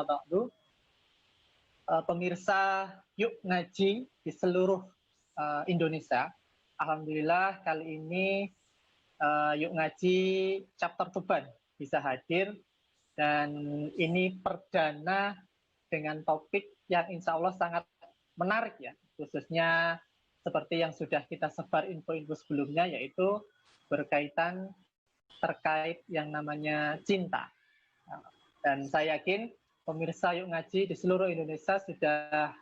ba'du. Pemirsa Yuk Ngaji di seluruh Indonesia. Alhamdulillah kali ini Yuk Ngaji chapter Tuban bisa hadir, dan ini perdana dengan topik yang insya Allah sangat menarik ya, khususnya seperti yang sudah kita sebar info-info sebelumnya, yaitu berkaitan terkait yang namanya cinta. Dan saya yakin pemirsa Yuk Ngaji di seluruh Indonesia sudah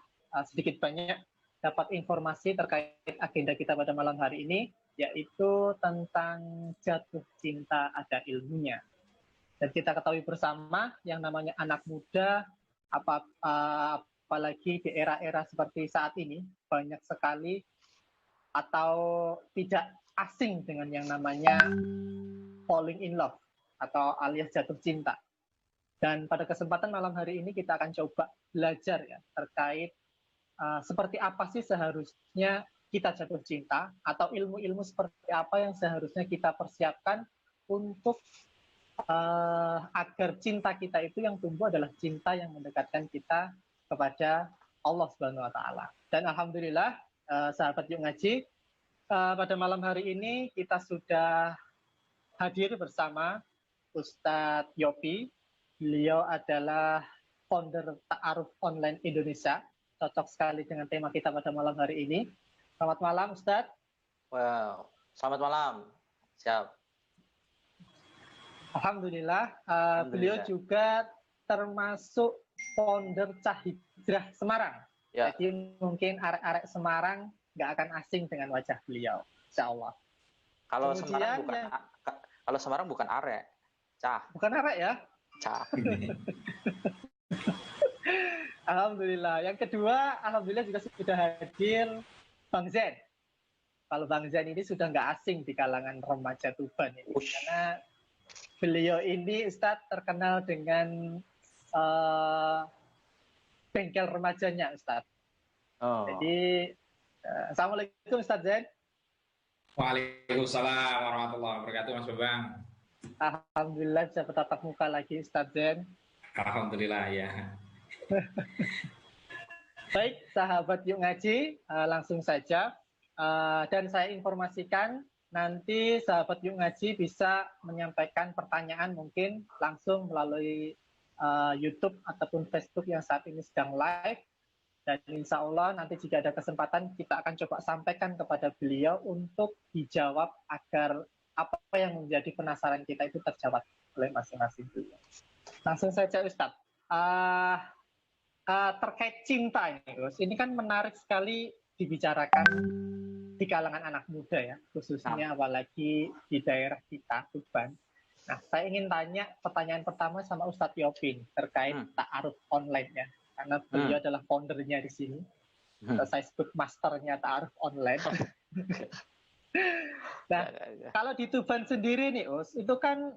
sedikit banyak dapat informasi terkait agenda kita pada malam hari ini, yaitu tentang jatuh cinta ada ilmunya. Dan kita ketahui bersama yang namanya anak muda, apalagi di era-era seperti saat ini, banyak sekali atau tidak asing dengan yang namanya falling in love atau alias jatuh cinta. Dan pada kesempatan malam hari ini kita akan coba belajar ya terkait seperti apa sih seharusnya kita jatuh cinta, atau ilmu-ilmu seperti apa yang seharusnya kita persiapkan untuk agar cinta kita itu yang tumbuh adalah cinta yang mendekatkan kita kepada Allah Subhanahu wa taala. Dan alhamdulillah sahabat Yuk Ngaji, pada malam hari ini kita sudah hadir bersama Ustadz Yopi. Beliau adalah founder Ta'aruf Online Indonesia. Cocok sekali dengan tema kita pada malam hari ini. Selamat malam, Ustadz. Wow, selamat malam. Siap. Alhamdulillah. Beliau juga termasuk founder Cahhijrah Semarang. Ya. Jadi mungkin arek-arek Semarang nggak akan asing dengan wajah beliau, insya Allah. Kalau Semarang bukan arek, Cah. Bukan arek ya? Cah. Alhamdulillah. Yang kedua, alhamdulillah juga sudah hadir Bang Zen. Kalau Bang Zen ini sudah nggak asing di kalangan remaja Tuban ini, karena beliau ini Ustadz terkenal dengan bengkel remajanya Ustadz. Oh. Jadi Assalamualaikum Ustadz Zen. Waalaikumsalam warahmatullahi wabarakatuh, Mas Babang. Alhamdulillah bisa bertatap muka lagi Ustadz Zen. Alhamdulillah ya. Baik, sahabat Yuk Ngaji, langsung saja. Dan saya informasikan nanti sahabat Yuk Ngaji bisa menyampaikan pertanyaan mungkin langsung melalui YouTube ataupun Facebook yang saat ini sedang live. Dan insya Allah nanti jika ada kesempatan kita akan coba sampaikan kepada beliau untuk dijawab agar apa yang menjadi penasaran kita itu terjawab oleh masing-masing beliau. Langsung saja Ustadz. Terkait cinta ini kan menarik sekali dibicarakan di kalangan anak muda ya, khususnya apalagi di daerah kita, Tuban. Nah, saya ingin tanya pertanyaan pertama sama Ustadz Yopin terkait Ta'aruf Online ya, karena beliau adalah foundernya di sini. Saya sebut masternya Ta'aruf Online. Nah, kalau di Tuban sendiri nih, Us, itu kan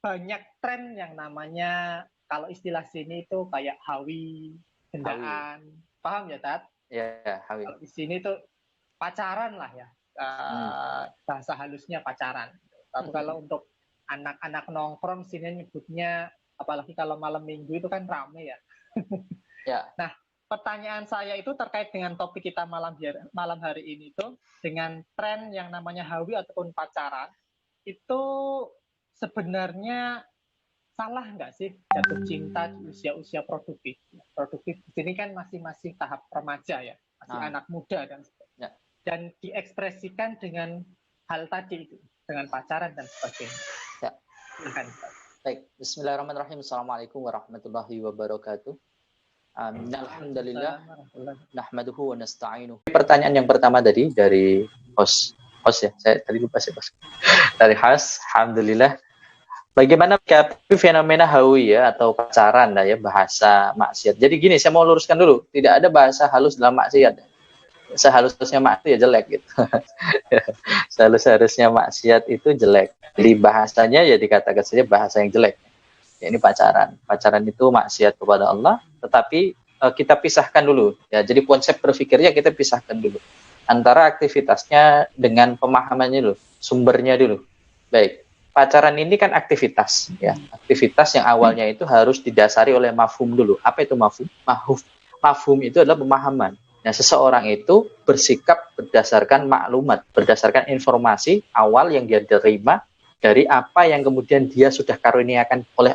banyak tren yang namanya, kalau istilah sini itu kayak hawi, gendaan, paham ya, Tat? Ya, hawi. Kalau di sini tuh pacaran lah ya, bahasa halusnya pacaran. Tapi kalau untuk anak-anak nongkrong sini nyebutnya, apalagi kalau malam minggu itu kan rame ya. Ya. Nah, pertanyaan saya itu terkait dengan topik kita malam hari ini tuh, dengan tren yang namanya hawi ataupun pacaran, itu sebenarnya salah nggak sih jatuh cinta di usia-usia produktif? Produktif di sini kan masih tahap remaja ya, masih anak muda dan sebagainya. Ya. Dan diekspresikan dengan hal tadi itu, dengan pacaran dan sebagainya. Ya. Baik, Bismillahirrahmanirrahim. Assalamualaikum warahmatullahi wabarakatuh. Alhamdulillah, nahmaduhu wa nasta'inuhu. Pertanyaan yang pertama tadi dari host ya, saya tadi lupa sih host. Dari host, alhamdulillah. Bagaimana menyikapi fenomena hawi ya atau pacaran lah ya, bahasa maksiat. Jadi gini, saya mau luruskan dulu, tidak ada bahasa halus dalam maksiat. Sehalus-halusnya maksiat ya jelek gitu. Sehalus-halusnya maksiat itu jelek. Jadi bahasanya ya dikatakan saja bahasa yang jelek. Ya, ini pacaran. Pacaran itu maksiat kepada Allah, tetapi kita pisahkan dulu. Ya, jadi konsep berpikirnya kita pisahkan dulu. Antara aktivitasnya dengan pemahamannya dulu, sumbernya dulu. Baik. pacaran ini kan aktivitas, ya. Aktivitas yang awalnya itu harus didasari oleh mafhum dulu. Apa itu mafhum? Mafhum itu adalah pemahaman. Nah, seseorang itu bersikap berdasarkan maklumat, berdasarkan informasi awal yang dia terima dari apa yang kemudian dia sudah karuniakan oleh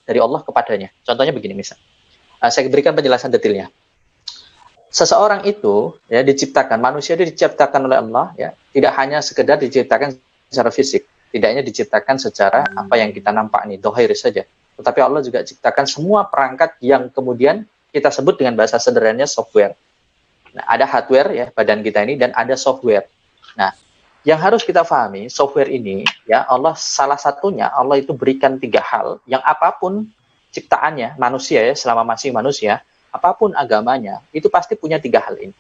dari Allah kepadanya. Contohnya begini misal. Saya berikan penjelasan detailnya. Seseorang itu ya diciptakan, manusia itu diciptakan oleh Allah ya, tidak hanya sekedar diciptakan secara fisik, tidak hanya diciptakan secara apa yang kita nampak nih, dohir saja. Tetapi Allah juga ciptakan semua perangkat yang kemudian kita sebut dengan bahasa sederhananya software. Nah, ada hardware ya badan kita ini dan ada software. Nah, yang harus kita pahami software ini ya Allah salah satunya Allah itu berikan 3 hal yang apapun ciptaannya manusia ya selama masih manusia apapun agamanya itu pasti punya 3 hal ini.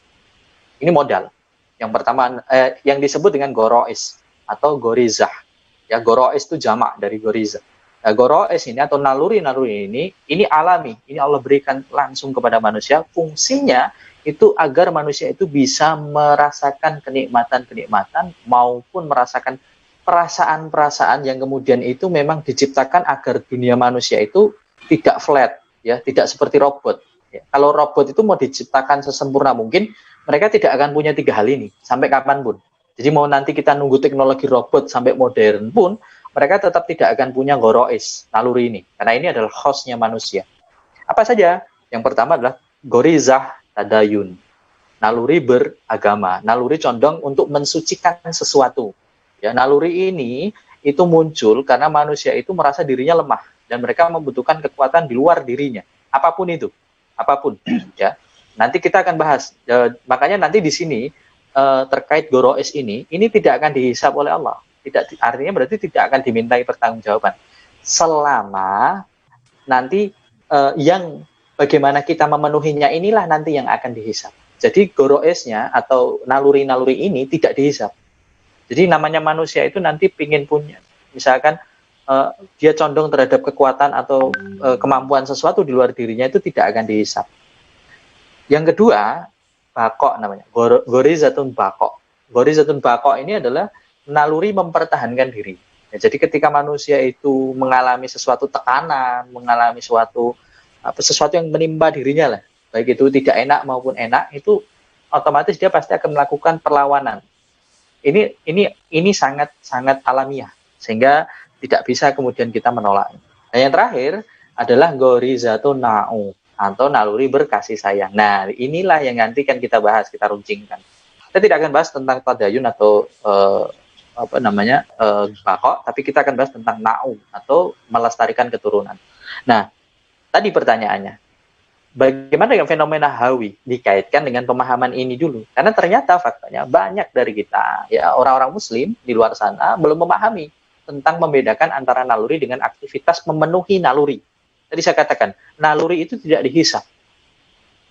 Ini modal. Yang pertama yang disebut dengan gorois atau gorizah. Ya gorois itu jamak dari goriza. Nah, gorois ini atau naluri-naluri ini alami. Ini Allah berikan langsung kepada manusia. Fungsinya itu agar manusia itu bisa merasakan kenikmatan-kenikmatan maupun merasakan perasaan-perasaan yang kemudian itu memang diciptakan agar dunia manusia itu tidak flat, ya, tidak seperti robot. Ya. Kalau robot itu mau diciptakan sesempurna mungkin, mereka tidak akan punya 3 hal ini sampai kapanpun. Jadi mau nanti kita nunggu teknologi robot sampai modern pun, mereka tetap tidak akan punya gorois, naluri ini. Karena ini adalah hostnya manusia. Apa saja? Yang pertama adalah gorizah tadayun, naluri beragama, naluri condong untuk mensucikan sesuatu. Ya, naluri ini itu muncul karena manusia itu merasa dirinya lemah dan mereka membutuhkan kekuatan di luar dirinya, apapun itu, apapun. Ya, nanti kita akan bahas. Makanya nanti di sini terkait gorois ini tidak akan dihisab oleh Allah. Tidak, artinya berarti tidak akan dimintai pertanggungjawaban selama nanti yang bagaimana kita memenuhinya inilah nanti yang akan dihisab. Jadi goroesnya atau naluri-naluri ini tidak dihisab. Jadi namanya manusia itu nanti pingin punya, misalkan dia condong terhadap kekuatan atau kemampuan sesuatu di luar dirinya itu tidak akan dihisab. Yang kedua, bakok namanya. Gorizatun bakok. Gorizatun bakok ini adalah naluri mempertahankan diri. Ya, jadi ketika manusia itu mengalami sesuatu tekanan, mengalami sesuatu yang menimpa dirinya lah, baik itu tidak enak maupun enak, itu otomatis dia pasti akan melakukan perlawanan. Ini sangat sangat alamiah sehingga tidak bisa kemudian kita menolaknya. Nah, yang terakhir adalah gorizatun na'u atau naluri berkasih sayang. Nah, inilah yang nanti kan kita bahas, kita runcingkan. Kita tidak akan bahas tentang tadayun atau bakok, tapi kita akan bahas tentang na'u atau melestarikan keturunan. Nah, tadi pertanyaannya, bagaimana dengan fenomena hawi dikaitkan dengan pemahaman ini dulu? Karena ternyata faktanya banyak dari kita, ya orang-orang muslim di luar sana belum memahami tentang membedakan antara naluri dengan aktivitas memenuhi naluri. Tadi saya katakan, naluri itu tidak dihisab.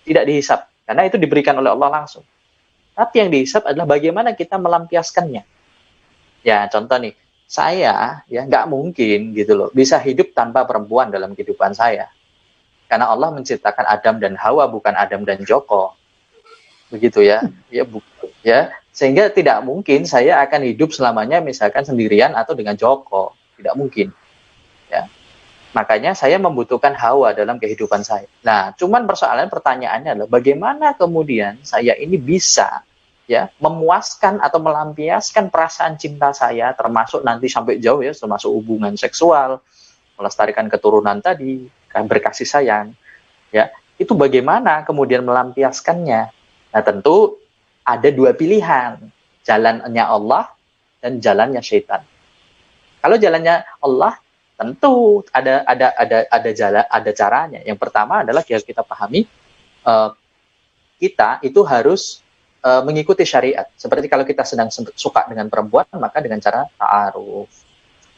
Tidak dihisab, karena itu diberikan oleh Allah langsung. Tapi yang dihisab adalah bagaimana kita melampiaskannya. Ya, contoh nih, saya ya nggak mungkin gitu loh bisa hidup tanpa perempuan dalam kehidupan saya. Karena Allah menciptakan Adam dan Hawa, bukan Adam dan Joko. Begitu ya. Ya, sehingga tidak mungkin saya akan hidup selamanya misalkan sendirian atau dengan Joko. Tidak mungkin. Ya. Makanya saya membutuhkan Hawa dalam kehidupan saya. Nah, cuman pertanyaannya adalah bagaimana kemudian saya ini bisa ya memuaskan atau melampiaskan perasaan cinta saya, termasuk nanti sampai jauh ya, termasuk hubungan seksual, melestarikan keturunan tadi, berkasih sayang, ya itu bagaimana kemudian melampiaskannya? Nah, tentu ada 2 pilihan, jalannya Allah dan jalannya syaitan. Kalau jalannya Allah, tentu ada jalan, ada caranya. Yang pertama adalah kita pahami kita itu harus mengikuti syariat. Seperti kalau kita sedang suka dengan perempuan, maka dengan cara ta'aruf.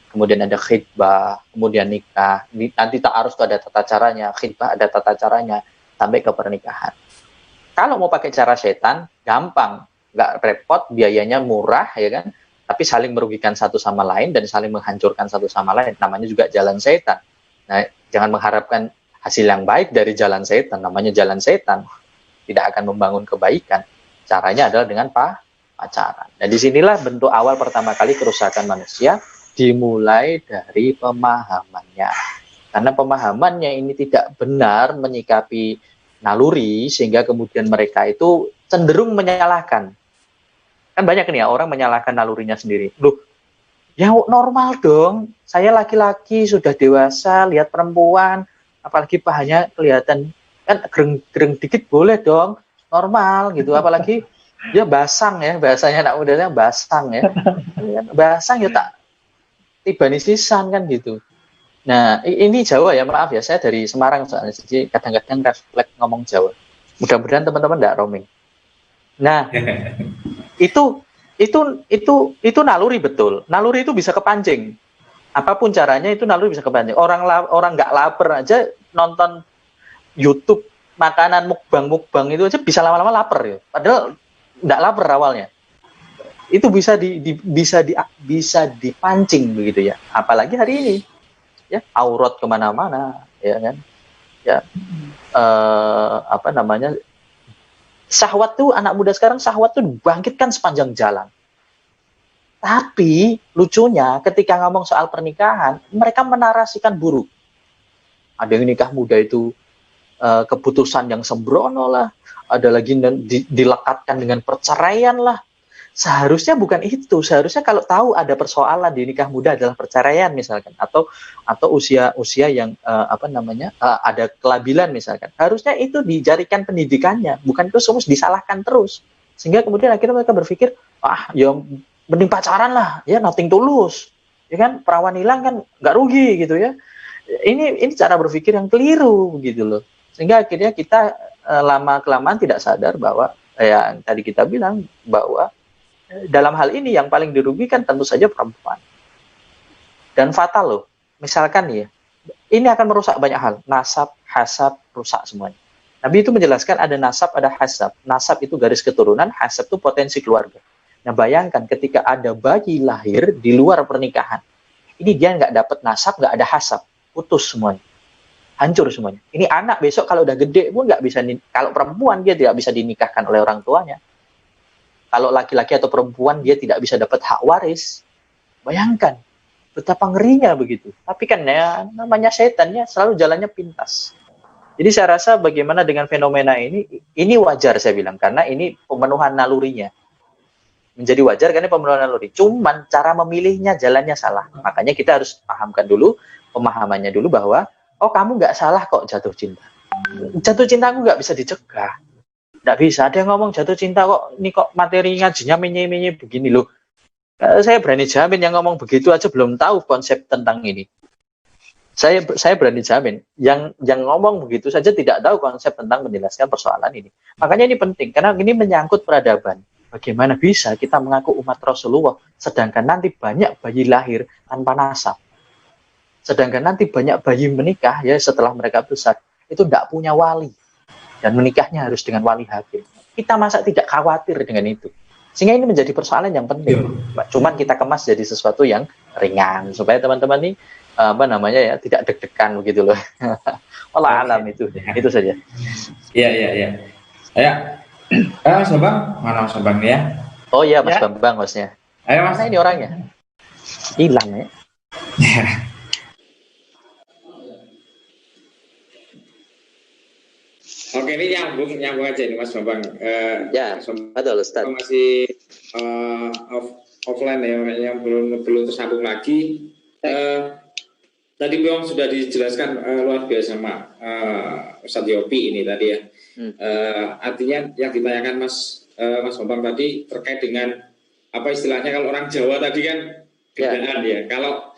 Kemudian ada khidbah, kemudian nikah. Nanti ta'aruf itu ada tata caranya, khidbah ada tata caranya, sampai ke pernikahan. Kalau mau pakai cara setan, gampang, nggak repot, biayanya murah, ya kan? Tapi saling merugikan satu sama lain dan saling menghancurkan satu sama lain. Namanya juga jalan setan. Nah, jangan mengharapkan hasil yang baik dari jalan setan. Namanya jalan setan, tidak akan membangun kebaikan. Caranya adalah dengan pacaran. Nah, disinilah bentuk awal pertama kali kerusakan manusia dimulai dari pemahamannya. Karena pemahamannya ini tidak benar menyikapi naluri, sehingga kemudian mereka itu cenderung menyalahkan. Kan banyak nih ya orang menyalahkan nalurinya sendiri. Loh, ya normal dong. Saya laki-laki sudah dewasa, lihat perempuan, apalagi pahanya kelihatan kan gereng-gereng dikit boleh dong, normal gitu. Apalagi ya basang ya, bahasanya anak mudanya basang ya. Basang ya tak tibani sisan kan gitu. Nah, ini Jawa ya, maaf ya, saya dari Semarang soalnya, jadi kadang-kadang refleks ngomong Jawa. Mudah-mudahan teman-teman tidak roaming. Nah, itu naluri betul. Naluri itu bisa kepancing. Apapun caranya itu naluri bisa kepancing. Orang nggak lapar aja nonton YouTube makanan mukbang itu aja bisa lama-lama lapar ya. Padahal nggak lapar awalnya. Itu bisa bisa dipancing begitu ya. Apalagi hari ini ya aurat kemana-mana ya kan ya apa namanya syahwat tuh anak muda sekarang syahwat tuh dibangkitkan sepanjang jalan. Tapi lucunya ketika ngomong soal pernikahan mereka menarasikan buruk. Ada yang nikah muda itu keputusan yang sembrono lah, ada lagi dilekatkan dengan perceraian lah. Seharusnya bukan itu. Seharusnya kalau tahu ada persoalan di nikah muda adalah perceraian misalkan, atau usia yang ada kelabilan misalkan. Harusnya itu dijadikan pendidikannya, bukan terus disalahkan terus. Sehingga kemudian akhirnya mereka berpikir, ya mending pacaran lah, ya nothing tulus. Ya kan, perawan hilang kan nggak rugi gitu ya. Ini cara berpikir yang keliru begitu loh. Sehingga akhirnya kita lama-kelamaan tidak sadar bahwa yang tadi kita bilang bahwa dalam hal ini yang paling dirugikan tentu saja perempuan. Dan fatal loh. Misalkan ya, ini akan merusak banyak hal. Nasab, hasab, rusak semuanya. Nabi itu menjelaskan ada nasab, ada hasab. Nasab itu garis keturunan, hasab itu potensi keluarga. Nah bayangkan ketika ada bayi lahir di luar pernikahan. Ini dia nggak dapat nasab, nggak ada hasab. Putus semuanya. Hancur semuanya. Ini anak besok kalau udah gede pun nggak bisa, kalau perempuan dia tidak bisa dinikahkan oleh orang tuanya. Kalau laki-laki atau perempuan dia tidak bisa dapat hak waris. Bayangkan betapa ngerinya begitu. Tapi kan ya namanya setan ya selalu jalannya pintas. Jadi saya rasa bagaimana dengan fenomena ini wajar saya bilang karena ini pemenuhan nalurinya. Menjadi wajar karena pemenuhan naluri. Cuman cara memilihnya jalannya salah. Makanya kita harus pahamkan dulu pemahamannya dulu bahwa kamu nggak salah kok jatuh cinta. Jatuh cinta aku nggak bisa dicegah. Nggak bisa, ada yang ngomong jatuh cinta kok, ini kok materi ngajinya menye-menye begini loh. Saya berani jamin yang ngomong begitu aja belum tahu konsep tentang ini. Saya berani jamin, yang ngomong begitu saja tidak tahu konsep tentang menjelaskan persoalan ini. Makanya ini penting, karena ini menyangkut peradaban. Bagaimana bisa kita mengaku umat Rasulullah, sedangkan nanti banyak bayi lahir tanpa nasab. Sedangkan nanti banyak bayi menikah ya setelah mereka besar, itu tidak punya wali. Dan menikahnya harus dengan wali hakim. Kita masa tidak khawatir dengan itu. Sehingga ini menjadi persoalan yang penting. Cuman kita kemas jadi sesuatu yang ringan supaya teman-teman ini tidak deg-degan begitu loh. Wallah alam itu saja. Iya. Ya. Mas Bambang, mana Mas Bambang ya? Oh iya Mas Bambang hostnya. Ayo Mas. Mana ini orangnya? Hilang ya. Oke, ini nyambung aja ini Mas Bambang. Betul Ustaz. Masih offline ya, yang belum tersambung lagi. Tadi memang sudah dijelaskan luar biasa sama Ustadz Yopi ini tadi ya. Artinya yang ditanyakan Mas Bambang tadi terkait dengan apa istilahnya kalau orang Jawa tadi kan gendaan ya. Kalau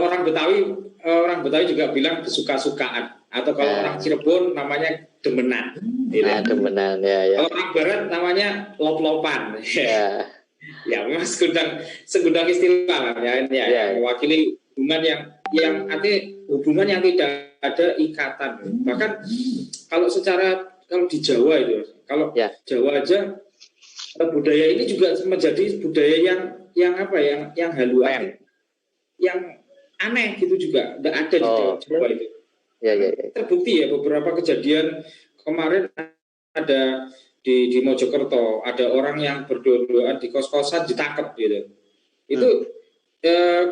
orang Betawi juga bilang kesuka-sukaan. Atau kalau orang Cirebon namanya demenan. Demenan ya. Kalau orang Barat namanya lop-lopan. Ya memang segudang istilah ya, yang mewakili hubungan yang artinya hubungan yang tidak ada ikatan. Bahkan kalau di Jawa itu, kalau Jawa aja budaya ini juga menjadi budaya yang haluan, yang aneh gitu juga, tidak ada di Jawa itu. Terbukti ya beberapa kejadian kemarin ada di Mojokerto ada orang yang berdoa-doa di kos-kosan ditangkap gitu. Itu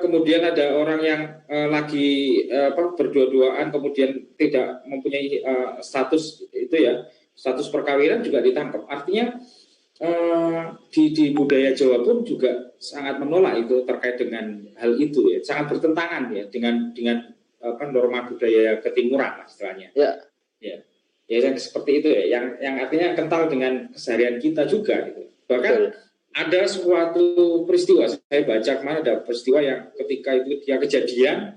kemudian ada orang yang lagi berdua-duaan kemudian tidak mempunyai status itu ya, status perkawinan juga ditangkap. Artinya di budaya Jawa pun juga sangat menolak itu terkait dengan hal itu ya, sangat bertentangan ya dengan norma budaya ketimuran lah istilahnya. Ya, yang seperti itu ya, yang artinya kental dengan keseharian kita juga gitu. Bahkan ada suatu peristiwa, saya baca kemarin ada peristiwa yang ketika itu dia kejadian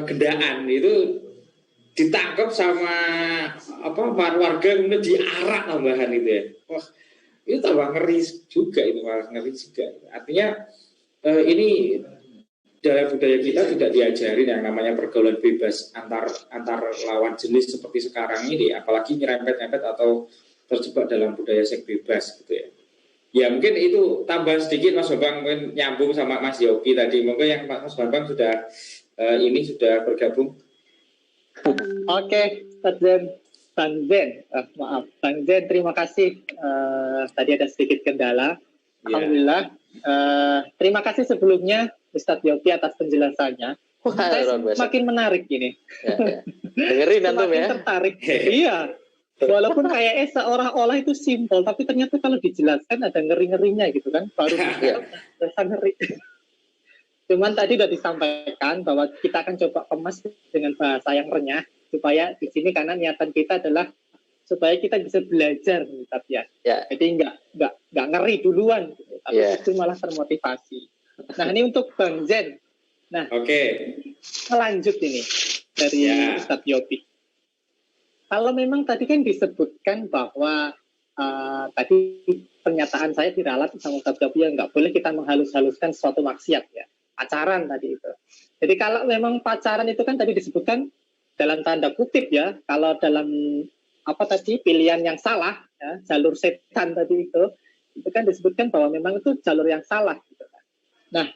gendaan itu ditangkap sama warga kemudian diarak tambahan itu ya. Wah, itu tambah ngeri juga itu, malah ngeri juga. Artinya ini dalam budaya kita tidak diajarin yang namanya pergaulan bebas antar lawan jenis seperti sekarang ini, apalagi nyerempet-nyerempet atau terjebak dalam budaya seks bebas gitu ya. Ya mungkin itu tambah sedikit Mas Bambang, mungkin nyambung sama Mas Yogi tadi. Mungkin yang Mas Bambang sudah sudah bergabung. Oke, Bang Zen, Bang Zen, terima kasih. Tadi ada sedikit kendala. Alhamdulillah. Terima kasih sebelumnya Ustadz Yogi atas penjelasannya. Saya makin menarik ini. Dengerin antum ya. Tertarik. Iya. Walaupun kayaknya seolah-olah itu simpel, tapi ternyata kalau dijelaskan ada ngeri-ngerinya gitu kan. Baru rasa ngeri. Cuman tadi sudah disampaikan bahwa kita akan coba kemas dengan bahasa yang renyah, supaya di sini karena niatan kita adalah supaya kita bisa belajar, tapi ya. Jadi nggak ngeri duluan, tapi itu malah termotivasi. Nah ini untuk Bang Zen. Nah, lanjut ini dari Ustadz Yopi. Kalau memang tadi kan disebutkan bahwa tadi pernyataan saya diralat sama Ustadz Yopi yang nggak boleh kita menghalus-haluskan suatu maksiat ya, pacaran tadi itu. Jadi kalau memang pacaran itu kan tadi disebutkan dalam tanda kutip ya, kalau dalam pilihan yang salah ya, jalur setan tadi itu kan disebutkan bahwa memang itu jalur yang salah gitu kan. Nah,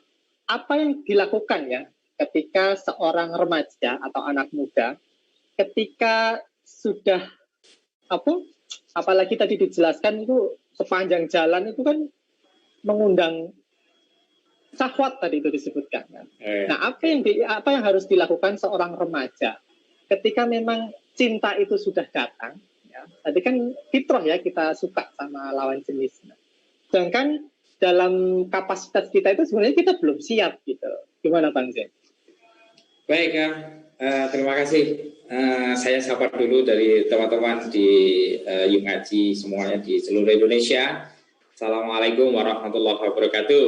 apa yang dilakukan ya ketika seorang remaja atau anak muda ketika sudah apalagi tadi dijelaskan itu sepanjang jalan itu kan mengundang syahwat tadi itu disebutkan kan. Nah, apa yang harus dilakukan seorang remaja ketika memang cinta itu sudah datang ya. Tadi kan fitrah ya, kita suka sama lawan jenis. Sedangkan dalam kapasitas kita itu sebenarnya kita belum siap gitu. Gimana Bang Zen? Baik ya, terima kasih. Saya sapa dulu dari teman-teman di Yungaji semuanya di seluruh Indonesia. Assalamualaikum warahmatullahi wabarakatuh.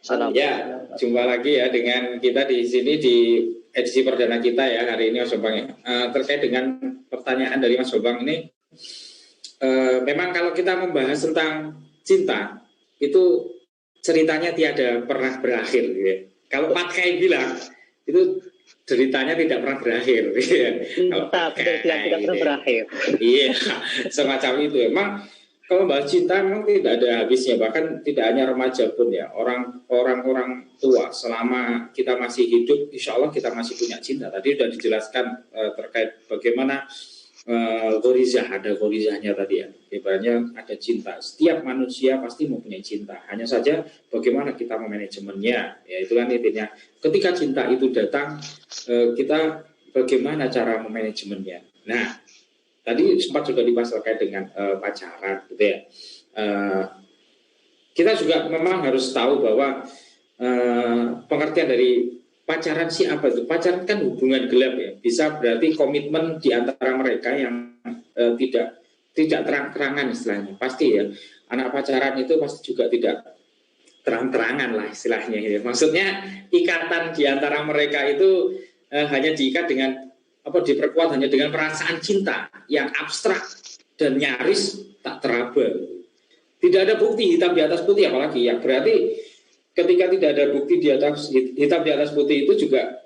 Salam. Ya, jumpa lagi ya dengan kita di sini di edisi perdana kita ya hari ini Mas Bambang. Terkait dengan pertanyaan dari Mas Bambang ini, memang kalau kita membahas tentang cinta itu ceritanya tiada pernah berakhir. Gitu ya. Kalau Pat Kai bilang itu ceritanya tidak pernah berakhir. Tidak pernah berakhir. Iya, semacam itu. Emang kalau bahas cinta memang tidak ada habisnya. Bahkan tidak hanya remaja pun ya. Orang-orang tua selama kita masih hidup, insya Allah kita masih punya cinta. Tadi sudah dijelaskan terkait bagaimana gorizah, ada gorizahnya tadi ya. Ibaratnya ada cinta. Setiap manusia pasti mempunyai cinta. Hanya saja bagaimana kita memanajemennya. Ya itu kan intinya. Ketika cinta itu datang, kita bagaimana cara memanajemennya. Nah, tadi sempat juga dibahas terkait dengan pacaran, gitu ya. Kita juga memang harus tahu bahwa pengertian dari pacaran sih apa itu? Pacaran kan hubungan gelap ya. Bisa berarti komitmen di antara mereka yang tidak terang-terangan istilahnya. Pasti ya, anak pacaran itu pasti juga tidak terang-terangan lah istilahnya. Ya. Maksudnya ikatan di antara mereka itu hanya diikat dengan diperkuat hanya dengan perasaan cinta yang abstrak dan nyaris tak teraba. Tidak ada bukti hitam di atas putih apalagi ya. Berarti ketika tidak ada bukti di atas hitam di atas putih itu juga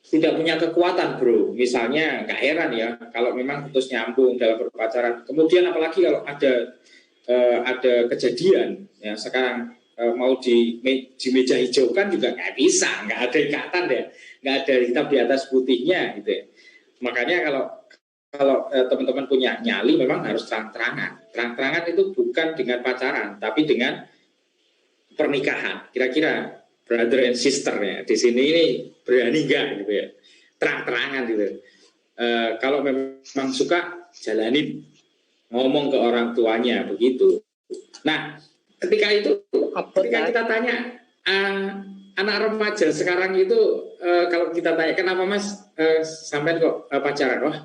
tidak punya kekuatan, bro. Misalnya nggak heran ya kalau memang putus nyambung dalam berpacaran. Kemudian apalagi kalau ada kejadian ya sekarang mau di meja hijau kan juga nggak bisa, nggak ada ikatan ya, nggak ada hitam di atas putihnya gitu ya. Makanya kalau teman-teman punya nyali memang harus terang-terangan. Terang-terangan itu bukan dengan pacaran, tapi dengan pernikahan. Kira-kira brother and sister ya di sini ini berani nggak gitu ya, terang-terangan gitu. Kalau memang suka jalanin, ngomong ke orang tuanya begitu. Nah, ketika kita tanya anak remaja sekarang itu, kalau kita tanya kenapa Mas sampai kok pacaran? Wah,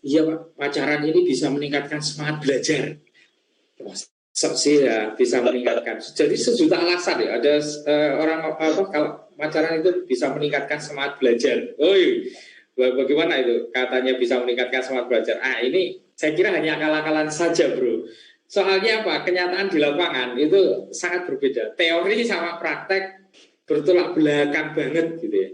iya Pak, pacaran ini bisa meningkatkan semangat belajar. Sih ya, bisa meningkatkan. Jadi sejuta alasan ya. Ada orang kalau pacaran itu bisa meningkatkan semangat belajar. Oh iya, bagaimana itu? Katanya bisa meningkatkan semangat belajar. Ini saya kira hanya akal-akalan saja, bro. Soalnya apa? Kenyataan di lapangan itu sangat berbeda. Teori sama praktek bertolak belakang banget gitu ya.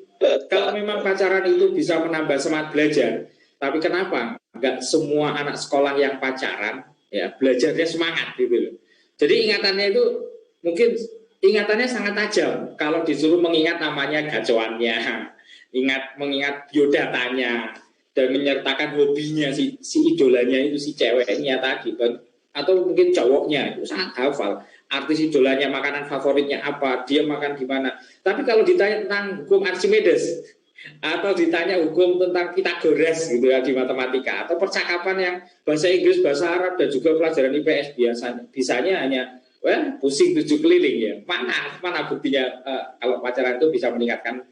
Kalau memang pacaran itu bisa menambah semangat belajar, tapi kenapa nggak semua anak sekolah yang pacaran ya belajarnya semangat gitu loh. Jadi ingatannya itu mungkin ingatannya sangat tajam kalau disuruh mengingat namanya gacoannya, mengingat biodatanya dan menyertakan hobinya si idolanya itu, si ceweknya tadi, atau mungkin cowoknya itu sangat hafal artis idolanya, makanan favoritnya apa, dia makan di mana. Tapi kalau ditanya tentang hukum Archimedes atau ditanya hukum tentang Pythagoras gitu ya di matematika, atau percakapan yang bahasa Inggris, bahasa Arab dan juga pelajaran IPS bisanya hanya pusing 7 keliling ya. Mana buktinya kalau pacaran itu bisa meningkatkan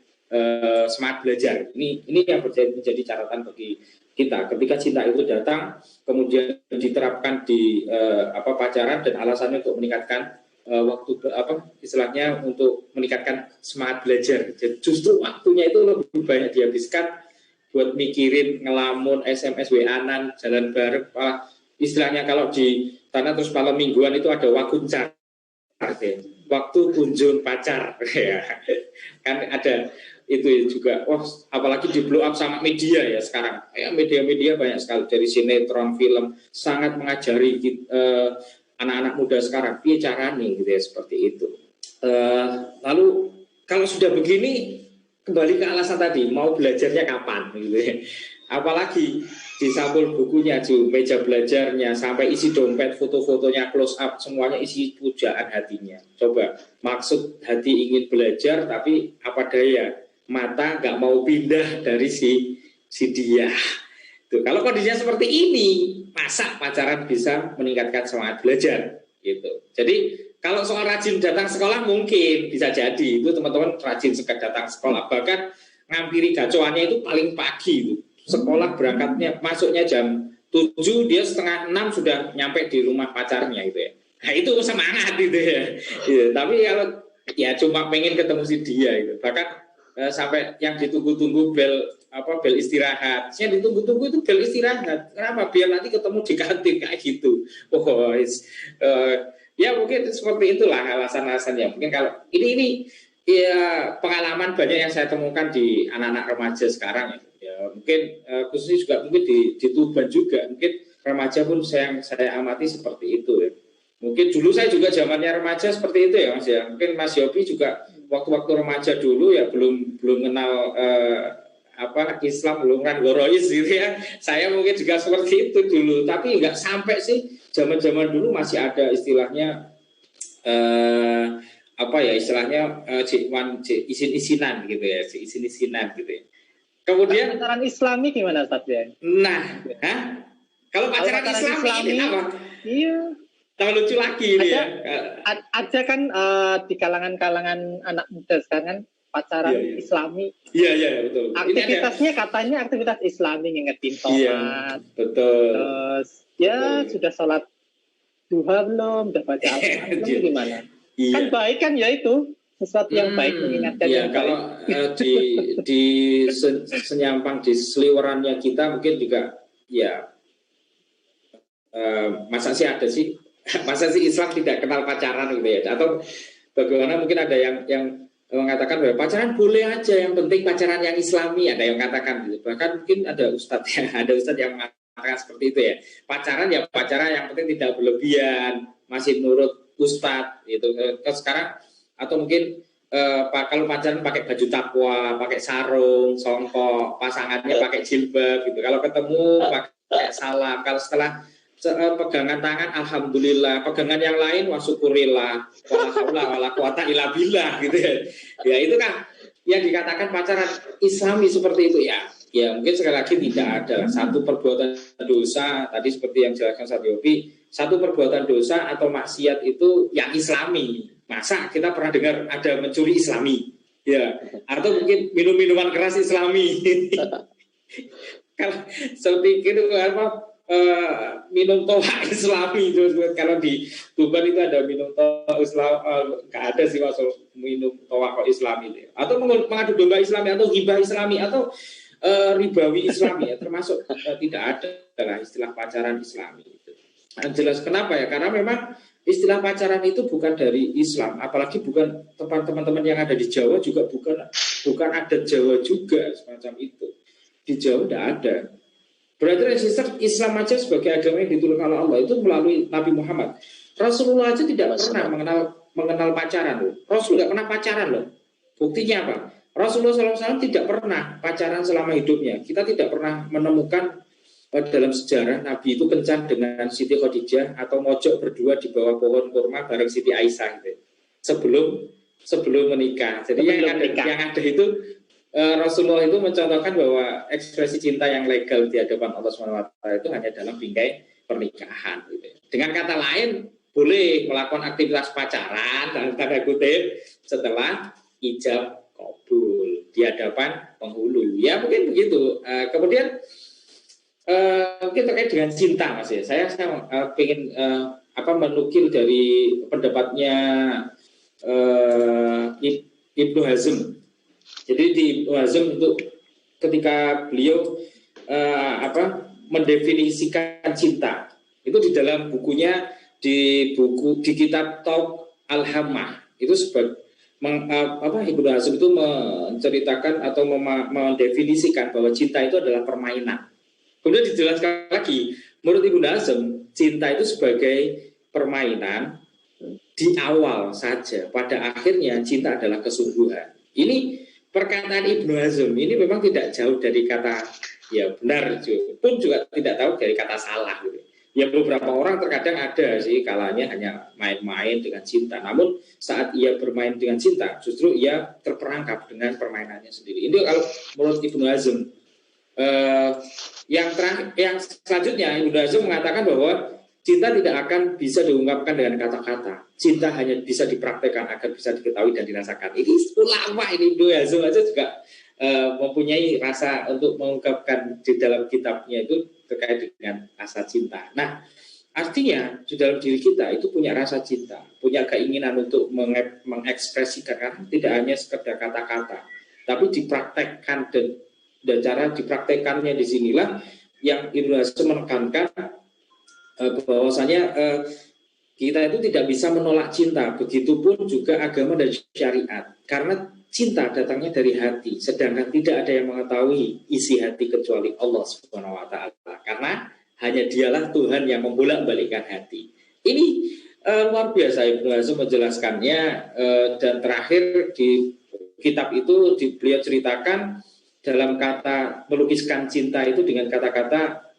semangat belajar. Ini yang menjadi catatan bagi kita. Ketika cinta itu datang kemudian diterapkan di pacaran dan alasannya untuk meningkatkan istilahnya untuk meningkatkan semangat belajar. Jadi justru waktunya itu lebih banyak dihabiskan buat mikirin, ngelamun, SMS, WA-an, jalan bareng. Istilahnya kalau di tanah terus malam mingguan itu ada wakuncar, waktu kunjung pacar. Kan ada itu juga. Apalagi di blow up sama media ya sekarang. Media-media banyak sekali, dari sinetron, film, sangat mengajari anak-anak muda sekarang piye caranya gitu ya, seperti itu. Lalu kalau sudah begini, kembali ke alasan tadi, mau belajarnya kapan gitu ya. Apalagi di sampul bukunya, di meja belajarnya, sampai isi dompet, foto-fotonya close up, semuanya isi pujaan hatinya. Coba, maksud hati ingin belajar, tapi apa daya, mata nggak mau pindah dari si dia. Tuh, kalau kondisinya seperti ini, masa pacaran bisa meningkatkan semangat belajar gitu. Jadi kalau soal rajin datang sekolah mungkin bisa jadi itu teman-teman rajin datang sekolah, bahkan ngampiri gacoannya itu paling pagi itu. Sekolah berangkatnya masuknya jam 7, dia setengah 6 sudah nyampe di rumah pacarnya gitu ya. Nah itu semangat gitu ya. Gitu. Tapi kalau ya cuma pengen ketemu si dia gitu. Bahkan sampai yang ditunggu-tunggu bel istirahat. Yang ditunggu-tunggu itu bel istirahat. Kenapa? Biar nanti ketemu di kantin kayak gitu. Ya mungkin seperti itulah alasan-alasannya. Mungkin kalau ini ya pengalaman banyak yang saya temukan di anak-anak remaja sekarang ya. Ya mungkin khususnya juga mungkin di Tuban juga. Mungkin remaja pun saya amati seperti itu ya. Mungkin dulu saya juga zamannya remaja seperti itu ya Mas ya. Mungkin Mas Yopi juga waktu-waktu remaja dulu ya belum kenal Islam, belum kan gorois gitu ya. Saya mungkin juga seperti itu dulu, tapi nggak sampai sih zaman-zaman dulu masih ada istilahnya isin-isinan gitu ya, isin-isinan gitu ya. Kemudian pacaran Islami gimana Ustaz ya? Nah, kalau pacaran Islami ini apa? Iya. Tahu lucu lagi ini ya. Ada kan di kalangan anak muda sekarang kan pacaran Islami. Iya betul. Aktivitasnya katanya aktivitas Islami, ngingetin sholat. Iya, betul. Terus sudah sholat duha belum, udah baca Al-Quran belum, gimana? Iya. Kan baik kan ya itu sesuatu yang baik, mengingatkan yang kalau di senyampang di seliwerannya kita mungkin juga ya masa sih Islam tidak kenal pacaran gitu ya, atau bagaimana mungkin ada yang mengatakan bahwa pacaran boleh aja, yang penting pacaran yang Islami, ada yang mengatakan gitu. Bahkan mungkin ada ustadz yang mengatakan seperti itu ya, pacaran yang penting tidak berlebihan, masih menurut ustadz gitu. Sekarang atau mungkin kalau pacaran pakai baju takwa, pakai sarung, songkok, pasangannya pakai jilbab gitu. Kalau ketemu pakai salam, kalau setelah pegangan tangan alhamdulillah, pegangan yang lain wa syukurillah, wala haula wala quwata illa billah gitu ya. Ya itu kan yang dikatakan pacaran Islami seperti itu ya. Ya mungkin sekali lagi tidak ada satu perbuatan dosa tadi seperti yang dijelaskan Ustaz Yopi, satu perbuatan dosa atau maksiat itu yang Islami. Masa kita pernah dengar ada mencuri Islami? Ya, atau mungkin minum-minuman keras Islami. Kalau seperti itu apa? Minum toa Islami itu kalau di Tuban itu ada minum toa Islam, nggak ada sih maksud minum toa kok Islami itu. Atau mengadu domba Islami atau hibah Islami atau ribawi Islami ya termasuk tidak ada dalam istilah pacaran Islami itu. Jelas kenapa ya? Karena memang istilah pacaran itu bukan dari Islam, apalagi bukan teman-teman yang ada di Jawa juga bukan adat Jawa juga semacam itu. Di Jawa tidak ada. Brother and sister, Islam aja sebagai agama yang diturunkan oleh Allah itu melalui Nabi Muhammad. Rasulullah aja tidak pernah mengenal pacaran loh. Rasul nggak pernah pacaran loh. Buktinya apa? Rasulullah SAW tidak pernah pacaran selama hidupnya. Kita tidak pernah menemukan dalam sejarah Nabi itu kencan dengan Siti Khadijah atau mojok berdua di bawah pohon kurma bareng Siti Aisyah gitu. Sebelum menikah. Jadi yang ada itu Rasulullah itu mencontohkan bahwa ekspresi cinta yang legal di hadapan Allah SWT itu hanya dalam bingkai pernikahan. Gitu. Dengan kata lain, boleh melakukan aktivitas pacaran dalam tanda kutip setelah ijab kabul di hadapan penghulu. Ya mungkin begitu. Kemudian mungkin terkait dengan cinta, Mas ya. Saya ingin menukil dari pendapatnya Ibnu Hazm. Jadi di Ibnu Hazm untuk ketika beliau mendefinisikan cinta itu di dalam bukunya di kitab Taub Al-Hammah itu Ibnu Hazm itu menceritakan atau mendefinisikan bahwa cinta itu adalah permainan. Kemudian dijelaskan lagi menurut Ibnu Hazm cinta itu sebagai permainan di awal saja, pada akhirnya cinta adalah kesungguhan. Ini perkataan Ibnu Hazm ini memang tidak jauh dari kata ya benar pun juga tidak tahu dari kata salah gitu. Ya beberapa orang terkadang ada sih kalanya hanya main-main dengan cinta. Namun saat ia bermain dengan cinta justru ia terperangkap dengan permainannya sendiri. Ini kalau menurut Ibnu Hazm. Yang selanjutnya Ibnu Hazm mengatakan bahwa cinta tidak akan bisa diungkapkan dengan kata-kata. Cinta hanya bisa dipraktekkan agar bisa diketahui dan dirasakan. Ini ulama ini Ibnu Hazm aja juga mempunyai rasa untuk mengungkapkan di dalam kitabnya itu terkait dengan rasa cinta. Nah, artinya di dalam diri kita itu punya rasa cinta, punya keinginan untuk mengekspresikan karena tidak hanya sekedar kata-kata, tapi dipraktekkan dan cara dipraktekkannya di sinilah yang Ibnu Hazm menekankan bahwasanya kita itu tidak bisa menolak cinta, begitupun juga agama dan syariat, karena cinta datangnya dari hati, sedangkan tidak ada yang mengetahui isi hati kecuali Allah Subhanahu wa taala, karena hanya Dialah Tuhan yang membolak-balikkan hati. Ini luar biasa Ibnu Hazm menjelaskannya, dan terakhir di kitab itu beliau ceritakan dalam kata melukiskan cinta itu dengan kata-kata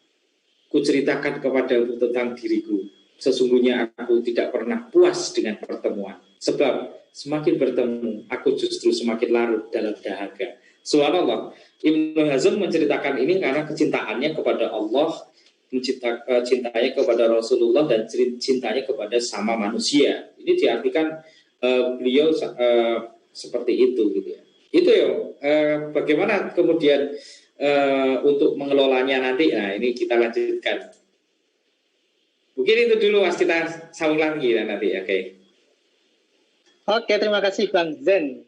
kuceritakan kepadamu tentang diriku. Sesungguhnya aku tidak pernah puas dengan pertemuan. Sebab semakin bertemu, aku justru semakin larut dalam dahaga. Subhanallah. Ibnu Hazm menceritakan ini karena kecintaannya kepada Allah, cintanya kepada Rasulullah, dan cintanya kepada sama manusia. Ini diartikan beliau seperti itu, gitu ya. Itu ya. Bagaimana kemudian untuk mengelolanya nanti? Nah, ini kita lanjutkan. Mungkin itu dulu Mas, kita sambung lagi nanti. Oke, terima kasih Bang Zen.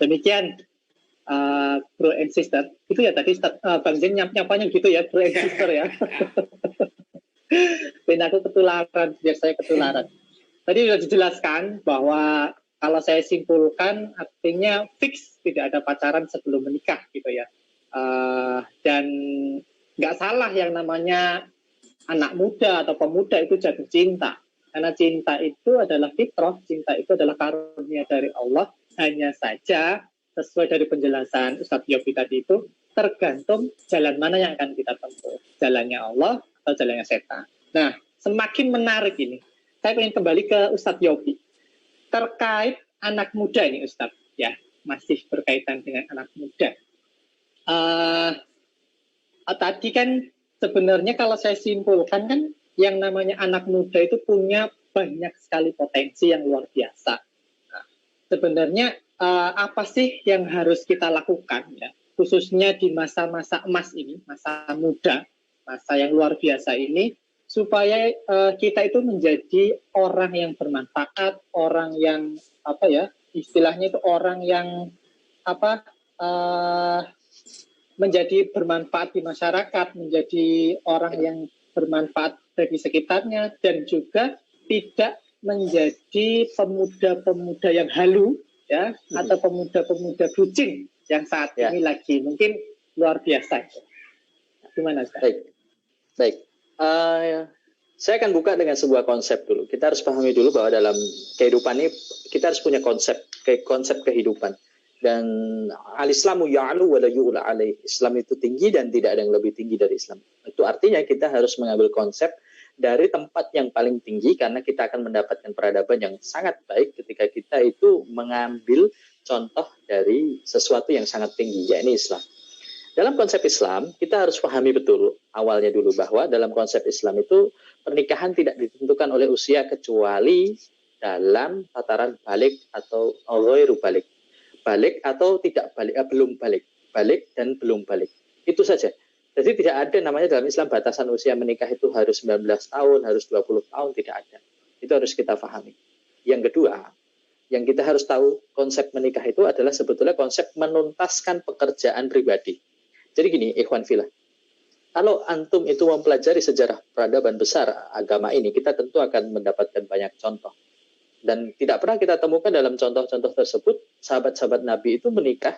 Demikian bro and sister. Itu ya tadi Bang Zen nyapanya gitu ya, bro and sister ya. Dan aku ketularan, biar saya ketularan. Tadi sudah dijelaskan bahwa kalau saya simpulkan artinya fix tidak ada pacaran sebelum menikah gitu ya. Dan nggak salah yang namanya anak muda atau pemuda itu jatuh cinta. Karena cinta itu adalah fitrah, cinta itu adalah karunia dari Allah. Hanya saja sesuai dari penjelasan Ustadz Yofi tadi itu tergantung jalan mana yang akan kita tempuh. Jalannya Allah atau jalannya setan. Nah, semakin menarik ini. Saya ingin kembali ke Ustadz Yogi. Terkait anak muda ini Ustadz, ya, masih berkaitan dengan anak muda. Tadi kan sebenarnya kalau saya simpulkan kan yang namanya anak muda itu punya banyak sekali potensi yang luar biasa. Nah, sebenarnya apa sih yang harus kita lakukan ya, khususnya di masa-masa emas ini, masa muda, masa yang luar biasa ini, supaya kita itu menjadi orang yang bermanfaat, orang yang apa ya, istilahnya itu orang yang apa menjadi bermanfaat di masyarakat, menjadi orang yang bermanfaat bagi sekitarnya, dan juga tidak menjadi pemuda-pemuda yang halu, ya, atau pemuda-pemuda bucin yang saat ini lagi mungkin luar biasa. Gimana, Ustaz? Baik. Saya akan buka dengan sebuah konsep dulu. Kita harus pahami dulu bahwa dalam kehidupan ini kita harus punya konsep kehidupan. Dan al-Islamu ya'lu wa la yu'la alaih. Islam itu tinggi dan tidak ada yang lebih tinggi dari Islam. Itu artinya kita harus mengambil konsep dari tempat yang paling tinggi, karena kita akan mendapatkan peradaban yang sangat baik ketika kita itu mengambil contoh dari sesuatu yang sangat tinggi, yakni Islam. Dalam konsep Islam, kita harus pahami betul awalnya dulu bahwa dalam konsep Islam itu pernikahan tidak ditentukan oleh usia kecuali dalam tataran balik atau ghairu balik. Balik atau tidak balik, belum balik. Balik dan belum balik. Itu saja. Jadi tidak ada namanya dalam Islam batasan usia menikah itu harus 19 tahun, harus 20 tahun, tidak ada. Itu harus kita pahami. Yang kedua, yang kita harus tahu konsep menikah itu adalah sebetulnya konsep menuntaskan pekerjaan pribadi. Jadi gini, ikhwan fillah. Kalau antum itu mempelajari sejarah peradaban besar agama ini, kita tentu akan mendapatkan banyak contoh. Dan tidak pernah kita temukan dalam contoh-contoh tersebut, sahabat-sahabat Nabi itu menikah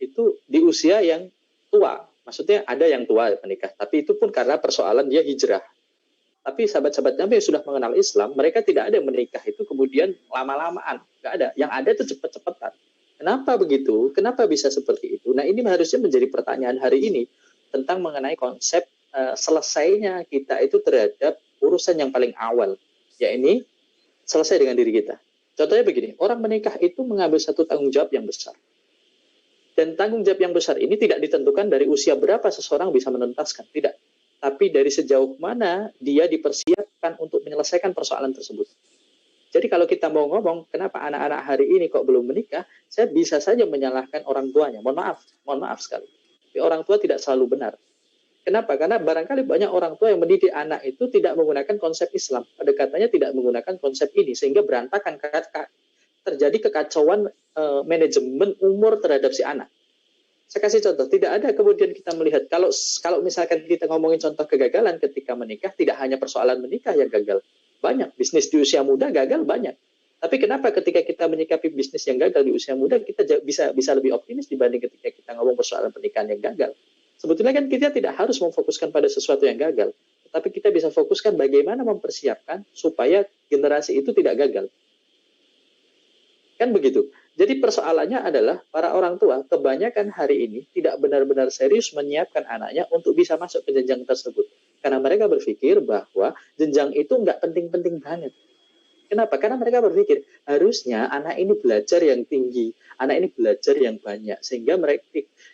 itu di usia yang tua. Maksudnya ada yang tua menikah, tapi itu pun karena persoalan dia hijrah. Tapi sahabat-sahabat Nabi yang sudah mengenal Islam, mereka tidak ada yang menikah itu kemudian lama-lamaan. Nggak ada. Yang ada itu cepat-cepatan. Kenapa begitu? Kenapa bisa seperti itu? Nah, ini harusnya menjadi pertanyaan hari ini tentang mengenai konsep selesainya kita itu terhadap urusan yang paling awal, yaitu selesai dengan diri kita. Contohnya begini, orang menikah itu mengambil satu tanggung jawab yang besar. Dan tanggung jawab yang besar ini tidak ditentukan dari usia berapa seseorang bisa menuntaskan, tidak. Tapi dari sejauh mana dia dipersiapkan untuk menyelesaikan persoalan tersebut. Jadi kalau kita mau ngomong, kenapa anak-anak hari ini kok belum menikah, saya bisa saja menyalahkan orang tuanya. Mohon maaf sekali. Tapi orang tua tidak selalu benar. Kenapa? Karena barangkali banyak orang tua yang mendidik anak itu tidak menggunakan konsep Islam. Pendekatannya tidak menggunakan konsep ini. Sehingga berantakan, terjadi kekacauan manajemen umur terhadap si anak. Saya kasih contoh, tidak ada kemudian kita melihat, kalau misalkan kita ngomongin contoh kegagalan ketika menikah, tidak hanya persoalan menikah yang gagal. Banyak, bisnis di usia muda gagal banyak. Tapi kenapa ketika kita menyikapi bisnis yang gagal di usia muda, kita bisa lebih optimis dibanding ketika kita ngomong persoalan pernikahan yang gagal. Sebetulnya kan kita tidak harus memfokuskan pada sesuatu yang gagal, tetapi kita bisa fokuskan bagaimana mempersiapkan supaya generasi itu tidak gagal. Kan begitu. Jadi persoalannya adalah para orang tua kebanyakan hari ini tidak benar-benar serius menyiapkan anaknya untuk bisa masuk ke jenjang tersebut. Karena mereka berpikir bahwa jenjang itu nggak penting-penting banget. Kenapa? Karena mereka berpikir harusnya anak ini belajar yang tinggi, anak ini belajar yang banyak, sehingga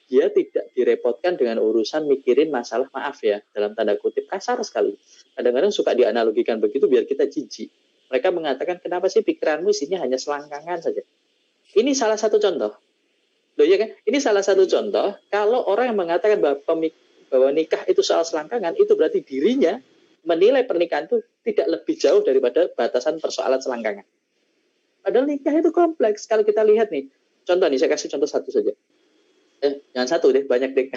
dia tidak direpotkan dengan urusan mikirin masalah, maaf ya, dalam tanda kutip kasar sekali. Kadang-kadang suka dianalogikan begitu biar kita jijik. Mereka mengatakan, kenapa sih pikiranmu isinya hanya selangkangan saja? Ini salah satu contoh. Loh ya kan? Ini salah satu contoh kalau orang yang mengatakan bahwa nikah itu soal selangkangan, itu berarti dirinya menilai pernikahan itu tidak lebih jauh daripada batasan persoalan selangkangan. Padahal nikah itu kompleks. Kalau kita lihat nih, contoh nih, saya kasih contoh satu saja. Jangan satu deh, banyak deh.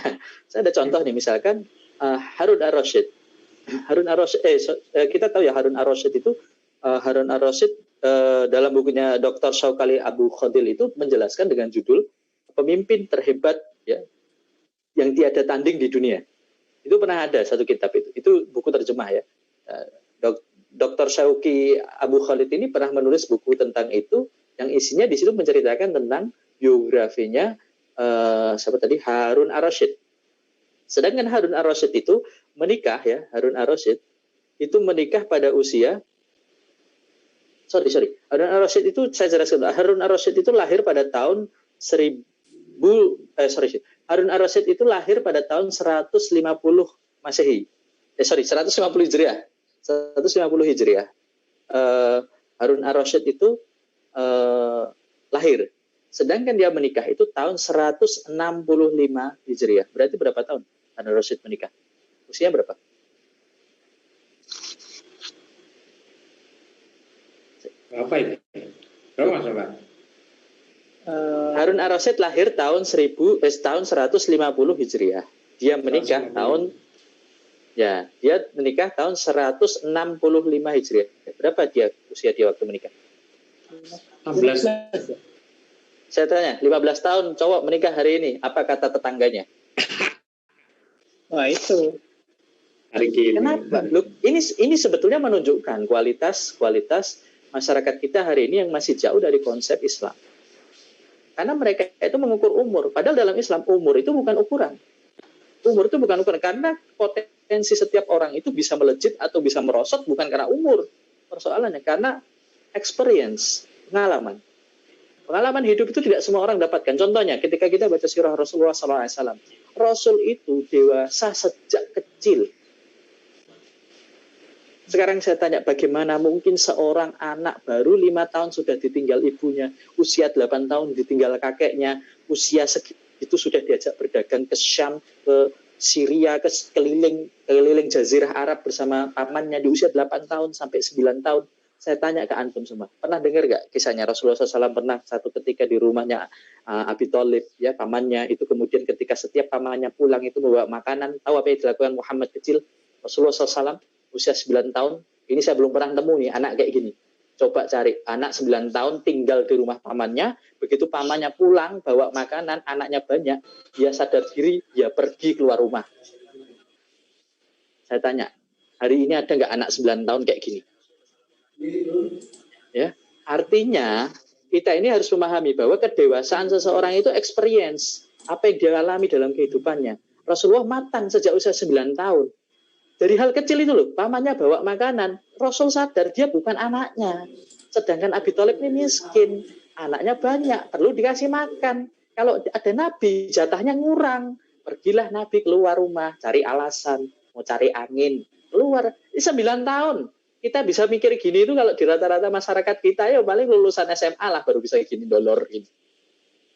Saya ada contoh nih, misalkan Harun Ar-Rasyid. Kita tahu ya Harun Ar-Rasyid itu, Harun Ar-Rasyid dalam bukunya Dr. Syaukali Abu Khodil itu menjelaskan dengan judul Pemimpin Terhebat ya, yang tiada tanding di dunia. Itu pernah ada satu kitab itu buku terjemah ya. Dr. Syauki Abu Khalid ini pernah menulis buku tentang itu, yang isinya di situ menceritakan tentang biografinya siapa tadi, Harun Ar-Rasyid. Sedangkan Harun Ar-Rasyid itu menikah ya, Harun Ar-Rasyid itu menikah pada usia Harun Ar-Rasyid itu saya jelaskan. Harun Ar-Rasyid itu lahir pada tahun 1000 Harun Ar-Rasyid itu lahir pada tahun 150 Masehi. 150 Hijriah. 150 Hijriah. Harun Ar-Rasyid itu lahir. Sedangkan dia menikah itu tahun 165 Hijriah. Berarti berapa tahun Harun Ar-Rasyid menikah? Usia berapa? Apa itu? Berapa Mas Pak? Harun Ar-Rasyid lahir tahun 150 Hijriah. Dia menikah tahun 165 Hijriah. Berapa usia dia waktu menikah? 16. Saya tanya, 15 tahun cowok menikah hari ini, apa kata tetangganya? Wah, itu. Hari ini. Kenapa? Loh, ini sebetulnya menunjukkan kualitas masyarakat kita hari ini yang masih jauh dari konsep Islam. Karena mereka itu mengukur umur. Padahal dalam Islam umur itu bukan ukuran. Umur itu bukan ukuran. Karena potensi setiap orang itu bisa melejit atau bisa merosot bukan karena umur. Persoalannya karena experience, pengalaman. Pengalaman hidup itu tidak semua orang dapatkan. Contohnya ketika kita baca sirah Rasulullah SAW. Rasul itu dewasa sejak kecil. Sekarang saya tanya, bagaimana mungkin seorang anak baru 5 tahun sudah ditinggal ibunya, usia 8 tahun ditinggal kakeknya, usia segitu sudah diajak berdagang ke Syam, ke Syria, ke keliling Jazirah Arab bersama pamannya di usia 8 tahun sampai 9 tahun. Saya tanya ke antum semua, pernah dengar gak kisahnya Rasulullah SAW pernah satu ketika di rumahnya Abi Thalib, ya pamannya itu, kemudian ketika setiap pamannya pulang itu membawa makanan, tahu apa yang dilakukan Muhammad kecil? Rasulullah SAW usia 9 tahun, ini saya belum pernah temu nih anak kayak gini. Coba cari anak 9 tahun tinggal di rumah pamannya, begitu pamannya pulang bawa makanan, anaknya banyak, dia sadar diri, dia pergi keluar rumah. Saya tanya, hari ini ada nggak anak 9 tahun kayak gini? Ya, artinya kita ini harus memahami bahwa kedewasaan seseorang itu experience, apa yang dia alami dalam kehidupannya. Rasulullah matang sejak usia 9 tahun. Dari hal kecil itu loh, pamannya bawa makanan, Rasul sadar dia bukan anaknya. Sedangkan Abi Thalib ini miskin, anaknya banyak, perlu dikasih makan. Kalau ada Nabi, jatahnya ngurang. Pergilah Nabi keluar rumah, cari alasan, mau cari angin, keluar. Ini 9 tahun. Kita bisa mikir gini itu kalau di rata-rata masyarakat kita, ya paling lulusan SMA lah baru bisa gini dolor ini.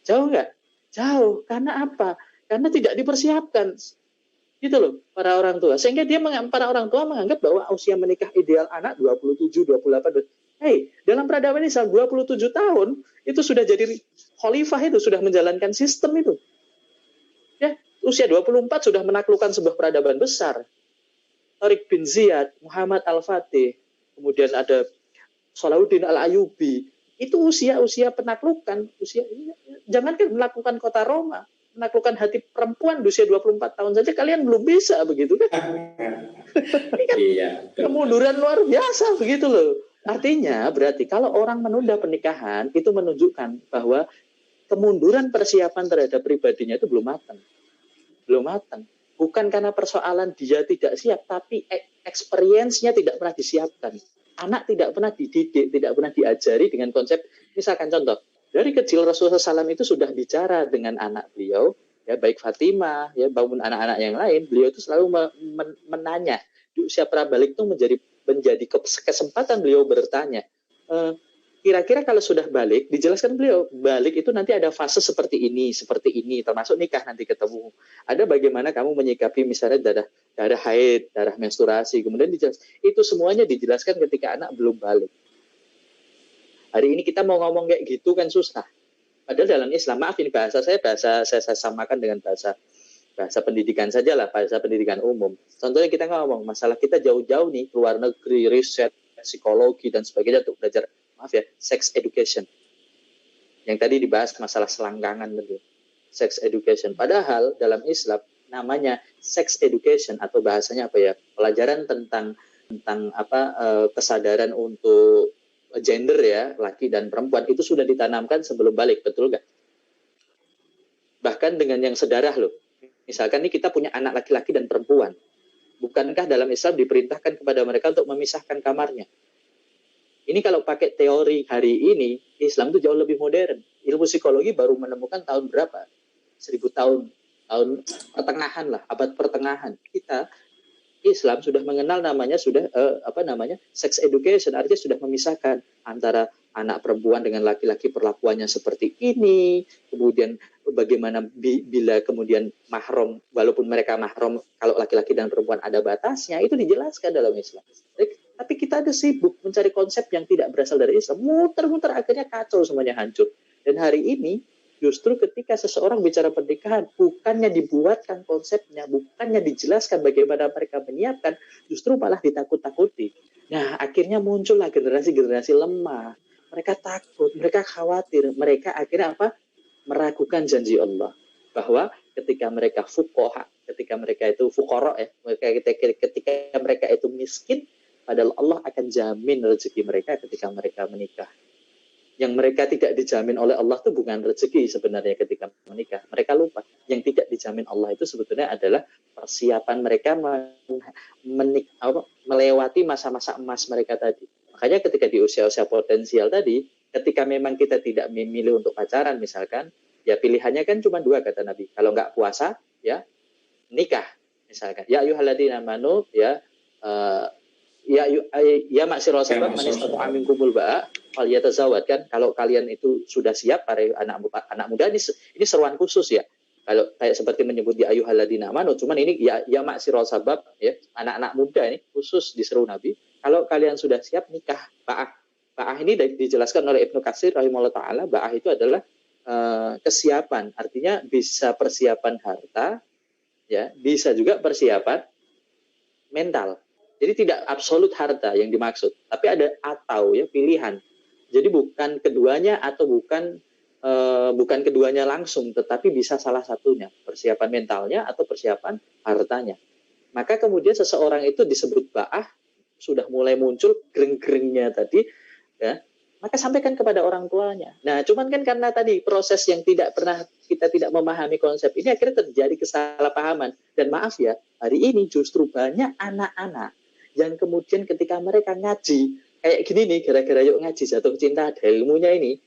Jauh nggak? Jauh. Karena apa? Karena tidak dipersiapkan. Gitu loh, para orang tua. Sehingga para orang tua menganggap bahwa usia menikah ideal anak 27, 28. Hey, dalam peradaban Islam 27 tahun itu sudah jadi khalifah, itu sudah menjalankan sistem itu. Ya, usia 24 sudah menaklukkan sebuah peradaban besar. Tariq bin Ziyad, Muhammad Al-Fatih, kemudian ada Salahuddin Al-Ayyubi. Itu usia-usia penaklukan, jangankan melakukan kota Roma, menaklukkan hati perempuan di usia 24 tahun saja kalian belum bisa, begitu kan? Ini kan kemunduran luar biasa begitu loh. Artinya berarti kalau orang menunda pernikahan itu menunjukkan bahwa kemunduran persiapan terhadap pribadinya itu belum matang. Belum matang. Bukan karena persoalan dia tidak siap, tapi experience-nya tidak pernah disiapkan. Anak tidak pernah dididik, tidak pernah diajari dengan konsep, misalkan contoh, dari kecil Rasulullah SAW itu sudah bicara dengan anak beliau, ya baik Fatimah, ya maupun anak-anak yang lain, beliau itu selalu menanya. Di usia prabalik itu menjadi kesempatan beliau bertanya. Kira-kira kalau sudah balik, dijelaskan beliau, balik itu nanti ada fase seperti ini, termasuk nikah nanti ketemu. Ada bagaimana kamu menyikapi misalnya darah haid, darah menstruasi, kemudian dijelaskan. Itu semuanya dijelaskan ketika anak belum balik. Hari ini kita mau ngomong kayak gitu kan susah. Padahal dalam Islam, maaf ini bahasa saya samakan dengan bahasa pendidikan saja lah, bahasa pendidikan umum. Contohnya kita ngomong masalah kita jauh-jauh nih, keluar negeri, riset, psikologi dan sebagainya untuk belajar, maaf ya, sex education. Yang tadi dibahas masalah selangkangan tadi, sex education. Padahal dalam Islam namanya sex education atau bahasanya apa ya, pelajaran tentang kesadaran untuk gender ya, laki dan perempuan itu sudah ditanamkan sebelum balik, betul nggak? Bahkan dengan yang sedarah loh. Misalkan nih kita punya anak laki-laki dan perempuan. Bukankah dalam Islam diperintahkan kepada mereka untuk memisahkan kamarnya? Ini kalau pakai teori hari ini, Islam itu jauh lebih modern. Ilmu psikologi baru menemukan tahun berapa? 1000 tahun. Tahun pertengahan lah, abad pertengahan. Kita Islam sudah mengenal namanya sex education, artinya sudah memisahkan antara anak perempuan dengan laki-laki perlakuannya seperti ini, kemudian bagaimana bila kemudian mahram, walaupun mereka mahram, kalau laki-laki dan perempuan ada batasnya, itu dijelaskan dalam Islam. Tapi kita ada sibuk mencari konsep yang tidak berasal dari Islam, muter-muter akhirnya kacau, semuanya hancur. Dan hari ini justru ketika seseorang bicara pernikahan, bukannya dibuatkan konsepnya, bukannya dijelaskan bagaimana mereka menyiapkan, justru malah ditakut-takuti. Nah, akhirnya muncullah generasi-generasi lemah. Mereka takut, mereka khawatir, mereka akhirnya apa? Meragukan janji Allah. Bahwa ketika mereka fuqaha, ketika mereka itu fuqara, ketika mereka itu miskin, padahal Allah akan jamin rezeki mereka ketika mereka menikah. Yang mereka tidak dijamin oleh Allah itu bukan rezeki sebenarnya ketika menikah. Mereka lupa. Yang tidak dijamin Allah itu sebetulnya adalah persiapan mereka melewati masa-masa emas mereka tadi. Makanya ketika di usia-usia potensial tadi, ketika memang kita tidak memilih untuk pacaran misalkan, ya pilihannya kan cuma 2 kata Nabi. Kalau nggak puasa, ya nikah misalkan. Ya ayyuhalladzina amanu, ya maksirul sabab man istata'a minkumul ba'a falyatazawwaj, kan kalau kalian itu sudah siap, para anak muda ini seruan khusus ya. Kalau kayak seperti menyebut ya ayyuhalladzina amanu, cuman ini ya maksirul sabab ya, anak-anak muda ini khusus diseru Nabi. Kalau kalian sudah siap nikah, ba'ah. Ba'ah ini dijelaskan oleh Ibnu Katsir rahimahullah taala, ba'ah itu adalah kesiapan, artinya bisa persiapan harta ya, bisa juga persiapan mental. Jadi tidak absolut harta yang dimaksud, tapi ada atau ya pilihan. Jadi bukan keduanya atau bukan keduanya langsung, tetapi bisa salah satunya, persiapan mentalnya atau persiapan hartanya. Maka kemudian seseorang itu disebut ba'ah, sudah mulai muncul gereng-gerengnya tadi, ya. Maka sampaikan kepada orang tuanya. Nah, cuman kan karena tadi proses yang kita tidak memahami konsep ini, akhirnya terjadi kesalahpahaman. Dan maaf ya, hari ini justru banyak anak-anak yang kemudian ketika mereka ngaji, kayak gini nih, gara-gara yuk ngaji jatuh cinta ada ilmunya ini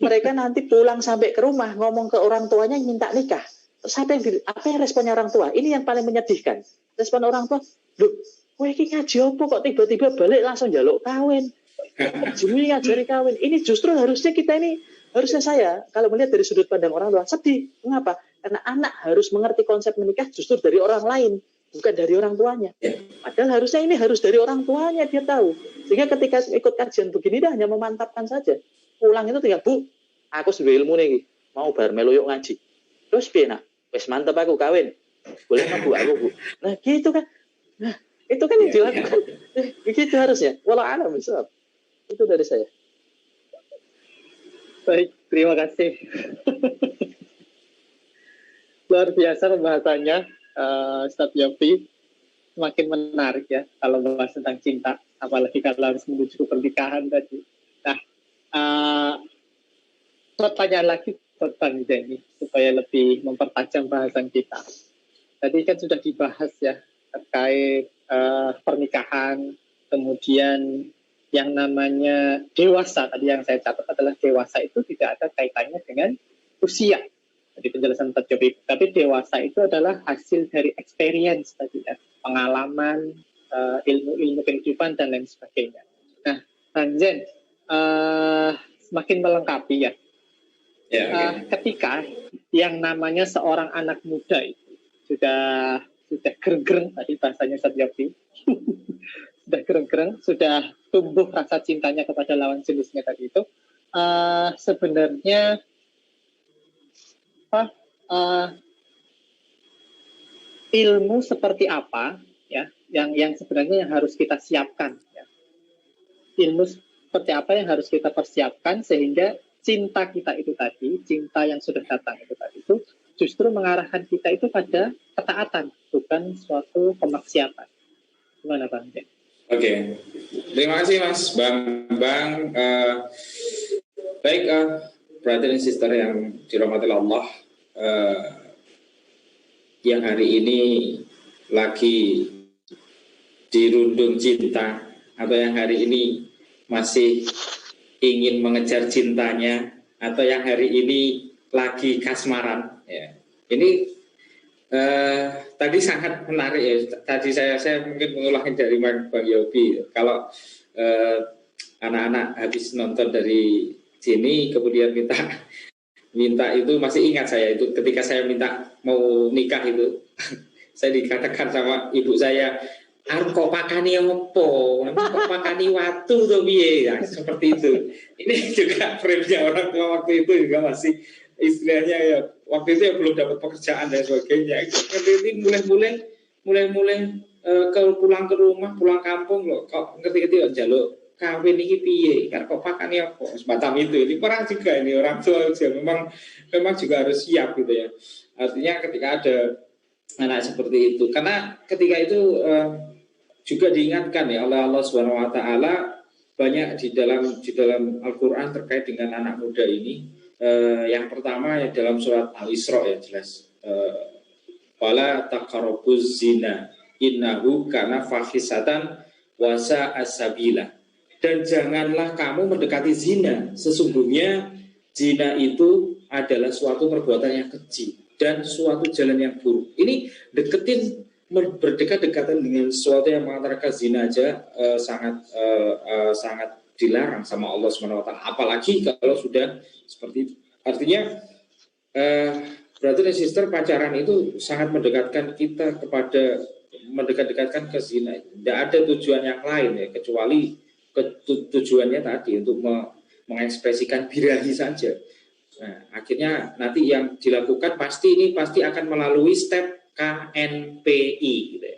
mereka nanti pulang sampai ke rumah ngomong ke orang tuanya minta nikah. Terus apa yang responnya orang tua? Ini yang paling menyedihkan. Respon orang tua, loh, kowe iki ngaji apa kok tiba-tiba balik langsung njaluk kawin? Jumi ngajari kawin. Ini justru harusnya saya kalau melihat dari sudut pandang orang tua sedih. Mengapa? Karena anak harus mengerti konsep menikah justru dari orang lain, bukan dari orang tuanya. Padahal harusnya ini harus dari orang tuanya, dia tahu. Sehingga ketika ikut kajian begini dah hanya memantapkan saja. Pulang itu tinggal, Bu, aku sudah ilmu nih, mau bar melu yuk ngaji. Terus piye nak? Wes mantap aku kawin. Boleh mah Bu, aku Bu. Nah, gitu kan. Nah, itu kan yang dilakukan. Begitu harusnya. Walau alam misal. Itu dari saya. Baik, terima kasih. Luar biasa pembahasannya, Ustaz Yofi. Semakin menarik ya kalau membahas tentang cinta, apalagi kalau harus menuju pernikahan tadi. Nah, pertanyaan lagi buat Bang Denny supaya lebih mempertajam bahasan kita. Tadi kan sudah dibahas ya terkait pernikahan, kemudian yang namanya dewasa, tadi yang saya catat adalah dewasa itu tidak ada kaitannya dengan usia. Jadi penjelasan Pak Jokowi, tapi dewasa itu adalah hasil dari experience tadi ya, pengalaman, ilmu-ilmu kehidupan dan lain sebagainya. Nah, Bang Zen, semakin melengkapi ya. Ketika yang namanya seorang anak muda itu sudah gereng-gereng, tadi bahasanya Ustaz Yofi, sudah gereng-gereng, sudah tumbuh rasa cintanya kepada lawan jenisnya tadi itu, sebenarnya ilmu seperti apa ya yang sebenarnya yang harus kita siapkan ya. Ilmu seperti apa yang harus kita persiapkan sehingga cinta kita itu tadi, cinta yang sudah datang itu tadi itu justru mengarahkan kita itu pada ketaatan, bukan suatu kemaksiatan. Gimana Bang? Oke, terima kasih Mas Bambang. Baik, brother dan sister yang dirahmati Allah, yang hari ini lagi dirundung cinta, atau yang hari ini masih ingin mengejar cintanya, atau yang hari ini lagi kasmaran. Ya. Ini tadi sangat menarik ya. Tadi saya mungkin mengulangi dari Bang Yobi. Kalau anak-anak habis nonton dari sini kemudian minta itu, masih ingat saya itu ketika saya minta mau nikah itu saya dikatakan sama ibu saya, arep kok pakani opo? Kok pakani watu to piye? Ya, seperti itu. Ini juga frame-nya orang tua waktu itu juga masih istilahnya ya, waktu itu ya belum dapat pekerjaan dan sebagainya. Ini mulai pulang ke rumah, pulang kampung loh. Kok ngerti-ngerti jaluk kawin iki piye? Kok pakani opo? Semacam itu. Ini perang juga, ini orang tua juga memang juga harus siap gitu ya. Artinya ketika ada anak seperti itu, karena ketika itu juga diingatkan ya oleh Allah Subhanahu wa taala banyak di dalam Al-Qur'an terkait dengan anak muda ini. Yang pertama ya dalam surat Al-Isra ya jelas. Wala taqrabuz zina innahu kana fahisatan wa sa'a sabila. Dan janganlah kamu mendekati zina, sesungguhnya zina itu adalah suatu perbuatan yang keji dan suatu jalan yang buruk. Ini berdekat-dekatan dengan sesuatu yang mengatakan zina aja sangat dilarang sama Allah Subhanahu wa taala. Apalagi kalau sudah seperti itu. Artinya brother dan sister, pacaran itu sangat mendekatkan kita kepada mendekat-dekatkan ke zina. Tidak ada tujuan yang lain ya kecuali tujuannya tadi untuk mengekspresikan birahi saja. Nah, akhirnya nanti yang dilakukan pasti akan melalui step KNPI gitu ya.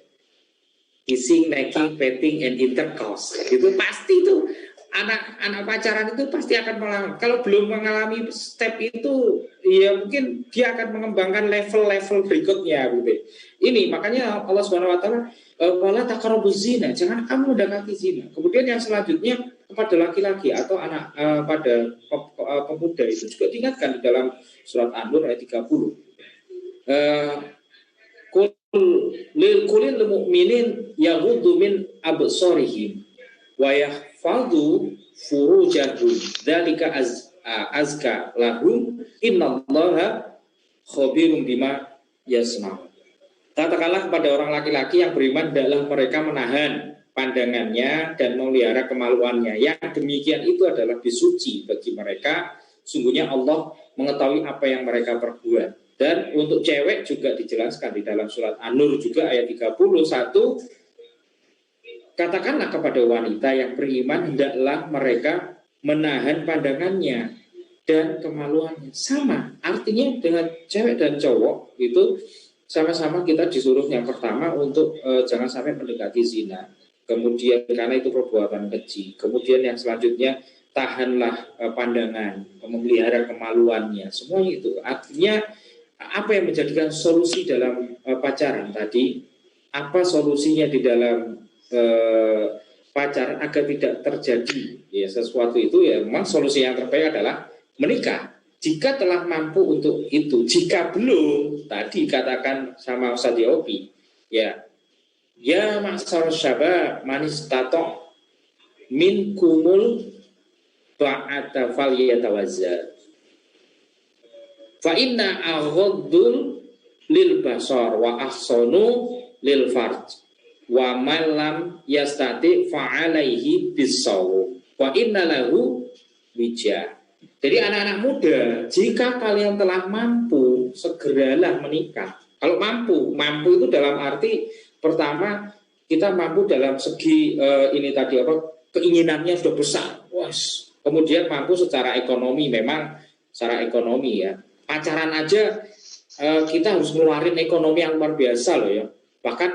Kissing, necking, petting, and intercourse. Itu pasti itu anak pacaran itu pasti akan mengalami. Kalau belum mengalami step itu, ya mungkin dia akan mengembangkan level-level berikutnya gitu. Ini makanya Allah Subhanahu wa taala wala taqrabuz zina, jangan kamu mendekati zina. Kemudian yang selanjutnya kepada laki-laki atau anak pada pemuda itu juga diingatkan di dalam surat An-Nur ayat 30. Kulil mu'minin yaghuddu min absarihim wa yahfadhu furujahum dzalika azka lahum innallaha khabirum bima yasnaun. Katakanlah kepada orang laki-laki yang beriman, hendaklah mereka menahan pandangannya dan memelihara kemaluannya. Yang demikian itu adalah bisuci bagi mereka. Sungguhnya Allah mengetahui apa yang mereka perbuat. Dan untuk cewek juga dijelaskan di dalam surat An-Nur juga ayat 31. Katakanlah kepada wanita yang beriman, hendaklah mereka menahan pandangannya dan kemaluannya. Sama, artinya dengan cewek dan cowok itu sama-sama kita disuruh yang pertama untuk jangan sampai mendekati zina. Kemudian karena itu perbuatan keji. Kemudian yang selanjutnya tahanlah pandangan, memelihara kemaluannya. Semuanya itu artinya apa yang menjadikan solusi dalam pacaran tadi? Apa solusinya di dalam pacaran agar tidak terjadi ya sesuatu itu? Ya memang solusi yang terbaik adalah menikah. Jika telah mampu untuk itu, jika belum, tadi katakan sama Ustaz Yopi, ya ma'syar syabab manis tato min kumul ba'ata fal yatawazza. Fa inna aghaddul lil basar wa ahsanu lil farj wa man lam yastati fa alaihi bisawm wa inna lahu wijah. Jadi anak-anak muda, jika kalian telah mampu, segeralah menikah. Kalau mampu itu dalam arti pertama kita mampu dalam segi ini tadi keinginannya sudah besar. Was. Kemudian mampu secara ekonomi, memang secara ekonomi ya. Pacaran aja kita harus ngeluarin ekonomi yang luar biasa loh ya. Bahkan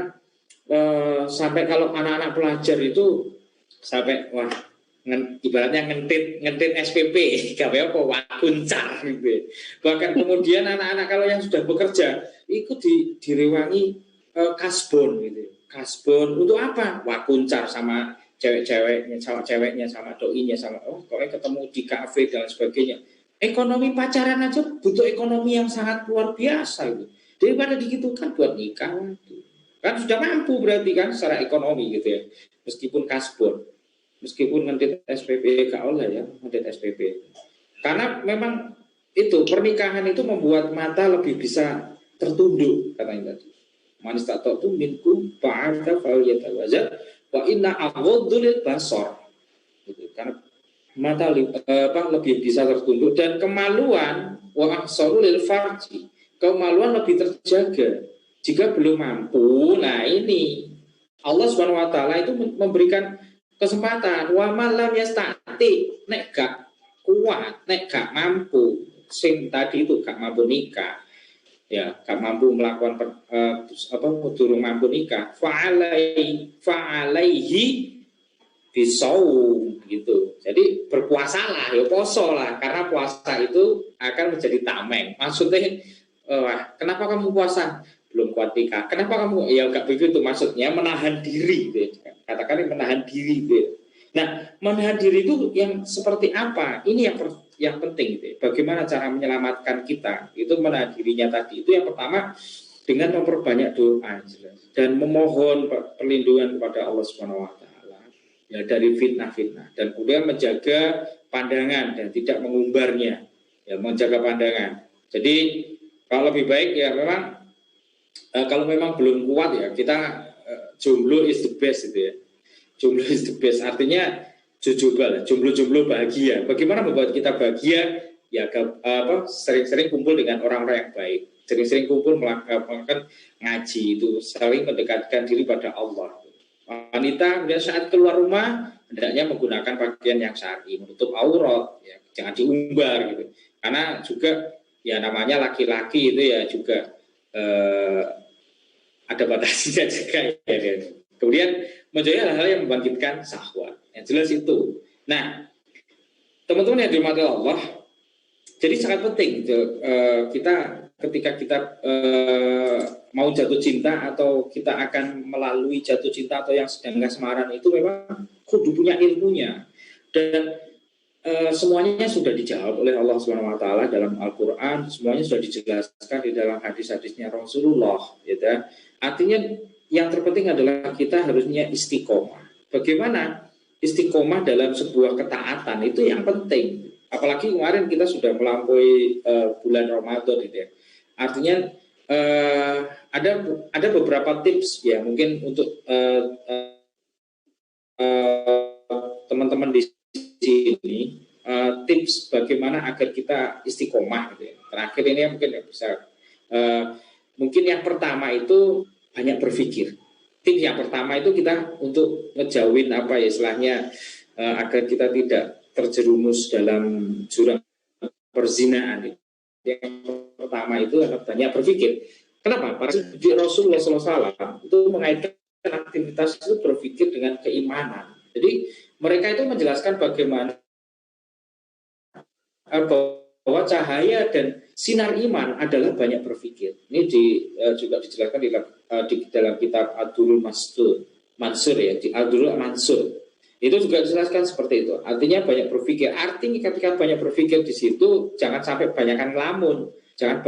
sampai kalau anak-anak pelajar itu sampai ibaratnya ngentit SPP, gawe apa wakuncar gitu. Bahkan kemudian anak-anak kalau yang sudah bekerja itu direwangi kasbon gitu. Kasbon untuk apa? Wakuncar sama cewek-ceweknya, sama doinya, sama pokoknya ketemu di kafe dan sebagainya. Ekonomi pacaran aja butuh ekonomi yang sangat luar biasa gitu. Daripada digitukan buat nikah. Kan sudah mampu berarti kan secara ekonomi gitu ya. Meskipun kasbon, meskipun ngedit SPP gak oleh ya, ngedit SPP. Karena memang itu pernikahan itu membuat mata lebih bisa tertunduk katanya tadi. Manis tak tahu tuh minkum ba'da falyatawazza wa inna aghaddul basar. Gitu. Karena mata lebih bisa tertunduk dan kemaluan wa ahsarul farji. Kemaluan lebih terjaga. Jika belum mampu, nah ini Allah Subhanahu wa taala itu memberikan kesempatan wa malam yastati nek gak kuat, nek gak mampu, sing tadi itu gak mampu nikah. Ya, gak mampu melakukan durung mampu nikah, fa'alaihi bisaum gitu. Jadi berpuasalah, ya poso lah, karena puasa itu akan menjadi tameng. Maksudnya kenapa kamu puasa? Belum kuat nikah. Kenapa kamu? Ya enggak begitu maksudnya, menahan diri gitu. Katakan menahan diri gitu. Nah, menahan diri itu yang seperti apa? Ini yang penting gitu. Bagaimana cara menyelamatkan kita? Itu menahan dirinya tadi. Itu yang pertama dengan memperbanyak doa dan memohon perlindungan kepada Allah Subhanahu wa taala ya dari fitnah-fitnah dan kemudian menjaga pandangan dan tidak mengumbarnya. Ya, menjaga pandangan. Jadi kalau lebih baik ya memang kalau memang belum kuat ya kita jomblo is the best gitu ya. Jomblo is the best artinya jomblo bahagia. Bagaimana membuat kita bahagia? Ya sering-sering kumpul dengan orang-orang yang baik. Sering-sering kumpul melakukan ngaji itu saling mendekatkan diri pada Allah. Wanita saat keluar rumah hendaknya menggunakan pakaian yang syar'i, menutup aurat, ya, jangan diumbar gitu. Karena juga ya namanya laki-laki itu ya juga ada batasnya juga ya kan. Kemudian menjauhi hal-hal yang membangkitkan syahwat. Yang jelas itu. Nah, teman-teman yang dirahmati Allah, jadi sangat penting kita ketika kita mau jatuh cinta atau kita akan melalui jatuh cinta atau yang sedang kasmaran itu memang kudu punya ilmunya dan semuanya sudah dijawab oleh Allah Subhanahu wa taala dalam Al-Qur'an, semuanya sudah dijelaskan di dalam hadis-hadisnya Rasulullah gitu. Artinya yang terpenting adalah kita harusnya istiqomah. Bagaimana istiqomah dalam sebuah ketaatan itu yang penting. Apalagi kemarin kita sudah melampaui bulan Ramadan gitu ya. Artinya ada beberapa tips ya mungkin untuk teman-teman di sini tips bagaimana agar kita istiqomah gitu ya. Terakhir ini mungkin ya bisa mungkin yang pertama itu banyak berpikir. Tips yang pertama itu kita untuk ngejauhin apa ya istilahnya agar kita tidak terjerumus dalam jurang perzinaan. Yang pertama itu adalah banyak berpikir. Kenapa? Para Rasulullah SAW itu mengaitkan aktivitas itu berpikir dengan keimanan. Jadi mereka itu menjelaskan bagaimana bahwa cahaya dan sinar iman adalah banyak berpikir. Ini juga dijelaskan di dalam kitab Ad-Durrul Mansur ya, di Ad-Durrul Mansur. Itu juga dijelaskan seperti itu. Artinya banyak berpikir. Artinya ketika banyak berpikir di situ jangan sampai banyakkan ngelamun, jangan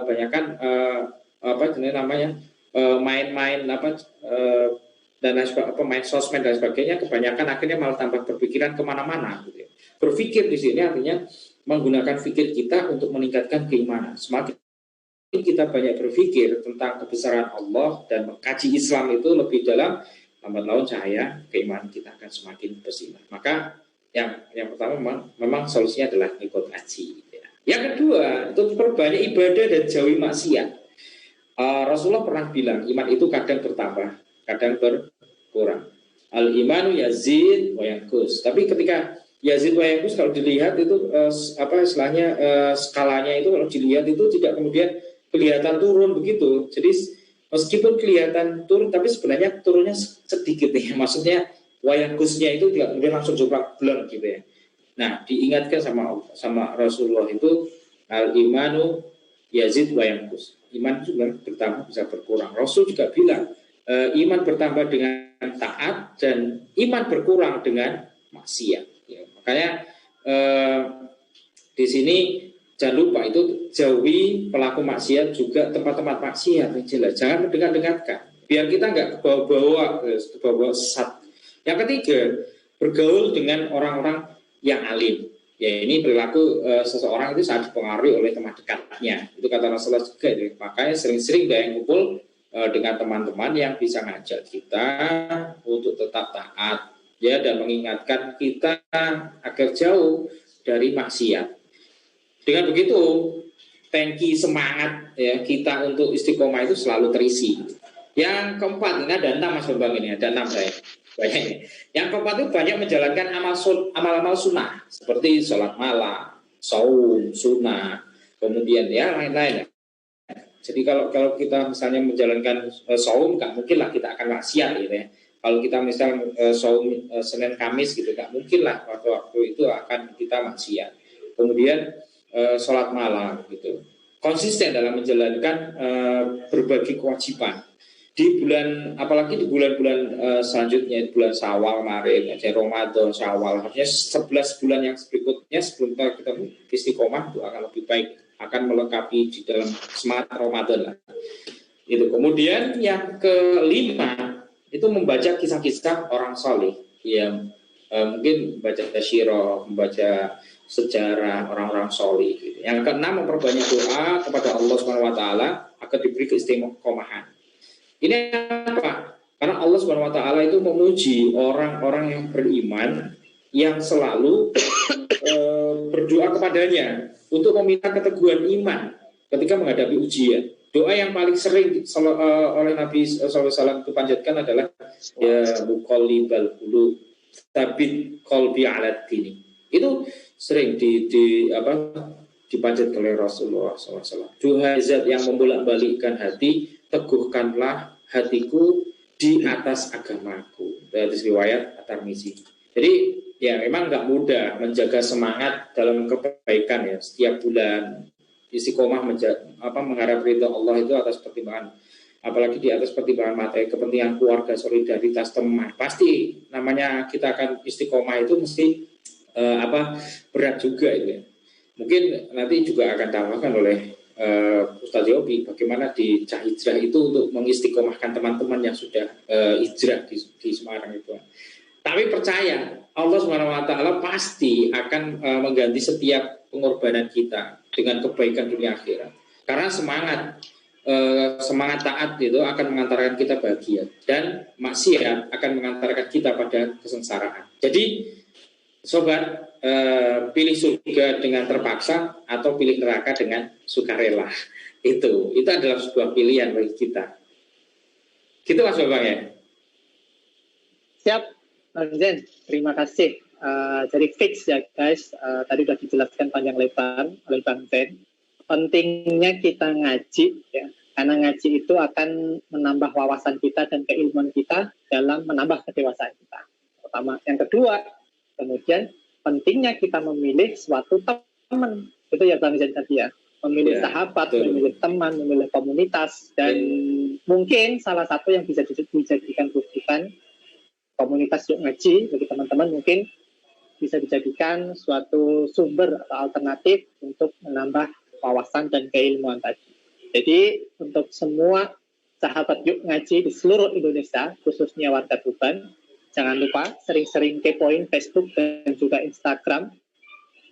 banyakkan main-main dan main sosmed dan sebagainya. Kebanyakan akhirnya malah tambah berpikiran kemana-mana. Gitu ya. Berpikir di sini artinya menggunakan pikir kita untuk meningkatkan keimanan. Semakin kita banyak berpikir tentang kebesaran Allah dan mengkaji Islam itu lebih dalam, lambat laun cahaya keimanan kita akan semakin bersinar. Maka yang pertama memang solusinya adalah ikut ngaji. Ya. Yang kedua itu perbanyak ibadah dan jauhi maksiat. Rasulullah pernah bilang iman itu kadang bertambah, kadang berkurang. Al-imanu yazid wa yanqus. Tapi ketika yazid wa yanqus kalau dilihat itu istilahnya skalanya itu kalau dilihat itu tidak kemudian kelihatan turun begitu. Jadi meskipun kelihatan turun tapi sebenarnya turunnya sedikit nih. Maksudnya wa yanqusnya itu tidak kemudian langsung jumlah blank gitu ya. Nah, diingatkan sama Rasulullah itu al-imanu yazid wa yanqus. Iman juga bertambah bisa berkurang. Rasul juga bilang iman bertambah dengan taat dan iman berkurang dengan maksiat. Ya, makanya di sini jangan lupa itu jauhi pelaku maksiat juga tempat-tempat maksiat. Jelas, jangan mendengar-dengarkan. biar kita nggak bawa sesat. Yang ketiga, bergaul dengan orang-orang yang alim. Ya, ini perilaku seseorang itu sangat dipengaruhi oleh teman dekatnya. Itu kata Rasulullah juga. Ya. Makanya sering-sering yang kumpul dengan teman-teman yang bisa ngajak kita untuk tetap taat, ya, dan mengingatkan kita agar jauh dari maksiat. Dengan begitu, tangki semangat ya kita untuk istiqomah itu selalu terisi. Yang keempat, ini ada 6 Mas Bambang, ini ada 6 saya. Banyak. Yang keempat itu banyak menjalankan amal-amal sunnah seperti sholat malam, saum, sunnah, kemudian ya lain-lain. Jadi kalau kita misalnya menjalankan saum, nggak mungkin lah kita akan maksiat gitu ya. Kalau kita misal saum Senin Kamis gitu, nggak mungkin lah waktu itu akan kita maksiat. Kemudian sholat malam gitu, konsisten dalam menjalankan berbagai kewajiban. Di bulan, apalagi di bulan-bulan selanjutnya, bulan Syawal kemarin, Ramadan, Syawal, harusnya 11 bulan yang berikutnya sebelum kita istiqomah itu akan lebih baik, akan melengkapi di dalam semangat Ramadan lah. Itu. Kemudian yang kelima itu membaca kisah-kisah orang soleh yang mungkin membaca syirah, membaca sejarah orang-orang soleh. Gitu. Yang keenam, memperbanyak doa kepada Allah SWT agar diberi keistiqomahan. Ini apa? Karena Allah Subhanahu wa taala itu memuji orang-orang yang beriman yang selalu berdoa kepadanya untuk meminta keteguhan iman ketika menghadapi ujian. Doa yang paling sering oleh Nabi SAW itu panjatkan adalah ya muqallibal qulub tsabit qalbi ala dini. Itu sering dipanjatkan oleh Rasulullah SAW. Doa zat yang membolak-balikkan hati, teguhkanlah hatiku di atas agamaku. Dari riwayat At-Tirmizi. Jadi ya memang nggak mudah menjaga semangat dalam kebaikan ya. Setiap bulan istiqomah mengharap ridha Allah itu atas pertimbangan, apalagi di atas pertimbangan materi, kepentingan keluarga, solidaritas teman. Pasti namanya kita akan istiqomah itu mesti berat juga itu ya. Mungkin nanti juga akan tambahkan oleh Ustadz Yobi bagaimana di Cah Hijrah itu untuk mengistiqomahkan teman-teman yang sudah hijrah di Semarang itu. Tapi percaya Allah SWT pasti akan mengganti setiap pengorbanan kita dengan kebaikan dunia akhirat. Karena semangat taat itu akan mengantarkan kita bahagia, dan maksiat akan mengantarkan kita pada kesengsaraan. Jadi sobat, pilih surga dengan terpaksa atau pilih neraka dengan sukarela. Itu adalah sebuah pilihan bagi kita. Gitu Mas Bambang ya. Siap, Bang Zen. Terima kasih. Jadi fix ya guys. Tadi sudah dijelaskan panjang lebar oleh Bang Zen. Pentingnya kita ngaji ya. Karena ngaji itu akan menambah wawasan kita dan keilmuan kita dalam menambah kedewasaan kita. Pertama, yang kedua, kemudian pentingnya kita memilih suatu teman. Itu ya Bang Zen tadi ya. Memilih sahabat, memilih teman, memilih komunitas. Dan mungkin salah satu yang bisa dijadikan rujukan komunitas Yuk Ngaji bagi teman-teman mungkin bisa dijadikan suatu sumber atau alternatif untuk menambah wawasan dan keilmuan tadi. Jadi untuk semua sahabat Yuk Ngaji di seluruh Indonesia, khususnya warga Tuban, jangan lupa sering-sering kepoin Facebook dan juga Instagram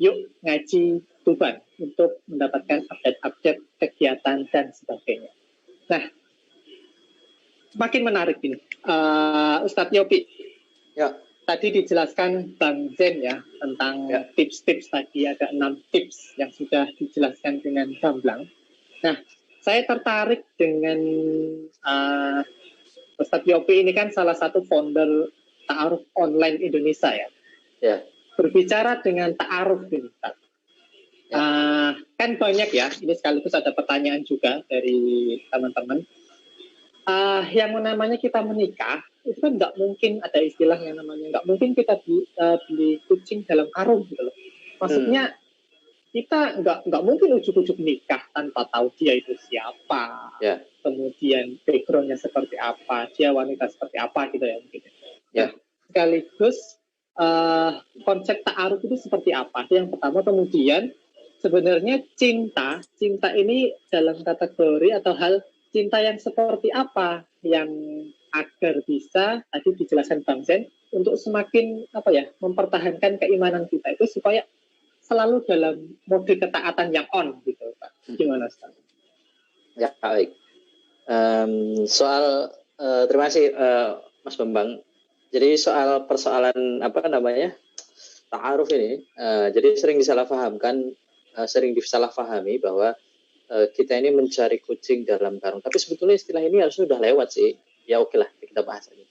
Yuk Ngaji Tuban untuk mendapatkan update-update kegiatan dan sebagainya. Nah, semakin menarik ini. Ustadz Yopi, ya. Tadi dijelaskan Bang Zen ya tentang tips-tips tadi, ada 6 tips yang sudah dijelaskan dengan gamblang. Nah, saya tertarik dengan Ustadz Yopi ini kan salah satu founder Ta'aruf Online Indonesia ya. Ya. Berbicara dengan ta'aruf ini, kan banyak ya, ini sekaligus ada pertanyaan juga dari teman-teman. Yang namanya kita menikah, itu kan nggak mungkin ada istilah yang namanya, nggak mungkin kita beli kucing dalam karung gitu loh. Maksudnya kita nggak mungkin ujuk-ujuk nikah tanpa tahu dia itu siapa, kemudian backgroundnya seperti apa, dia wanita seperti apa gitu ya mungkin. Sekaligus konsep ta'aruf itu seperti apa? Yang pertama, kemudian sebenarnya cinta ini dalam kategori atau hal cinta yang seperti apa yang agar bisa tadi dijelaskan Bang Zen untuk semakin mempertahankan keimanan kita itu supaya selalu dalam mode ketaatan yang on gitu Pak. Gimana Ustaz? Ya, baik. Terima kasih Mas Bambang. Jadi soal persoalan ta'aruf ini, jadi sering disalahpahami bahwa kita ini mencari kucing dalam karung. Tapi sebetulnya istilah ini harusnya sudah lewat sih. Ya oke lah, kita bahas aja.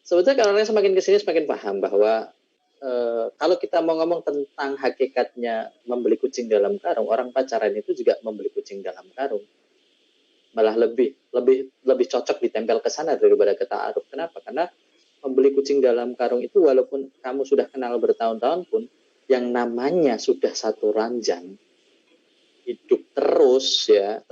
Sebetulnya kalau orang semakin kesini semakin paham bahwa kalau kita mau ngomong tentang hakikatnya membeli kucing dalam karung, orang pacaran itu juga membeli kucing dalam karung. Malah lebih cocok ditempel ke sana daripada ke ta'aruf. Kenapa? Karena membeli kucing dalam karung itu walaupun kamu sudah kenal bertahun-tahun pun, yang namanya sudah satu ranjang, hidup terus ya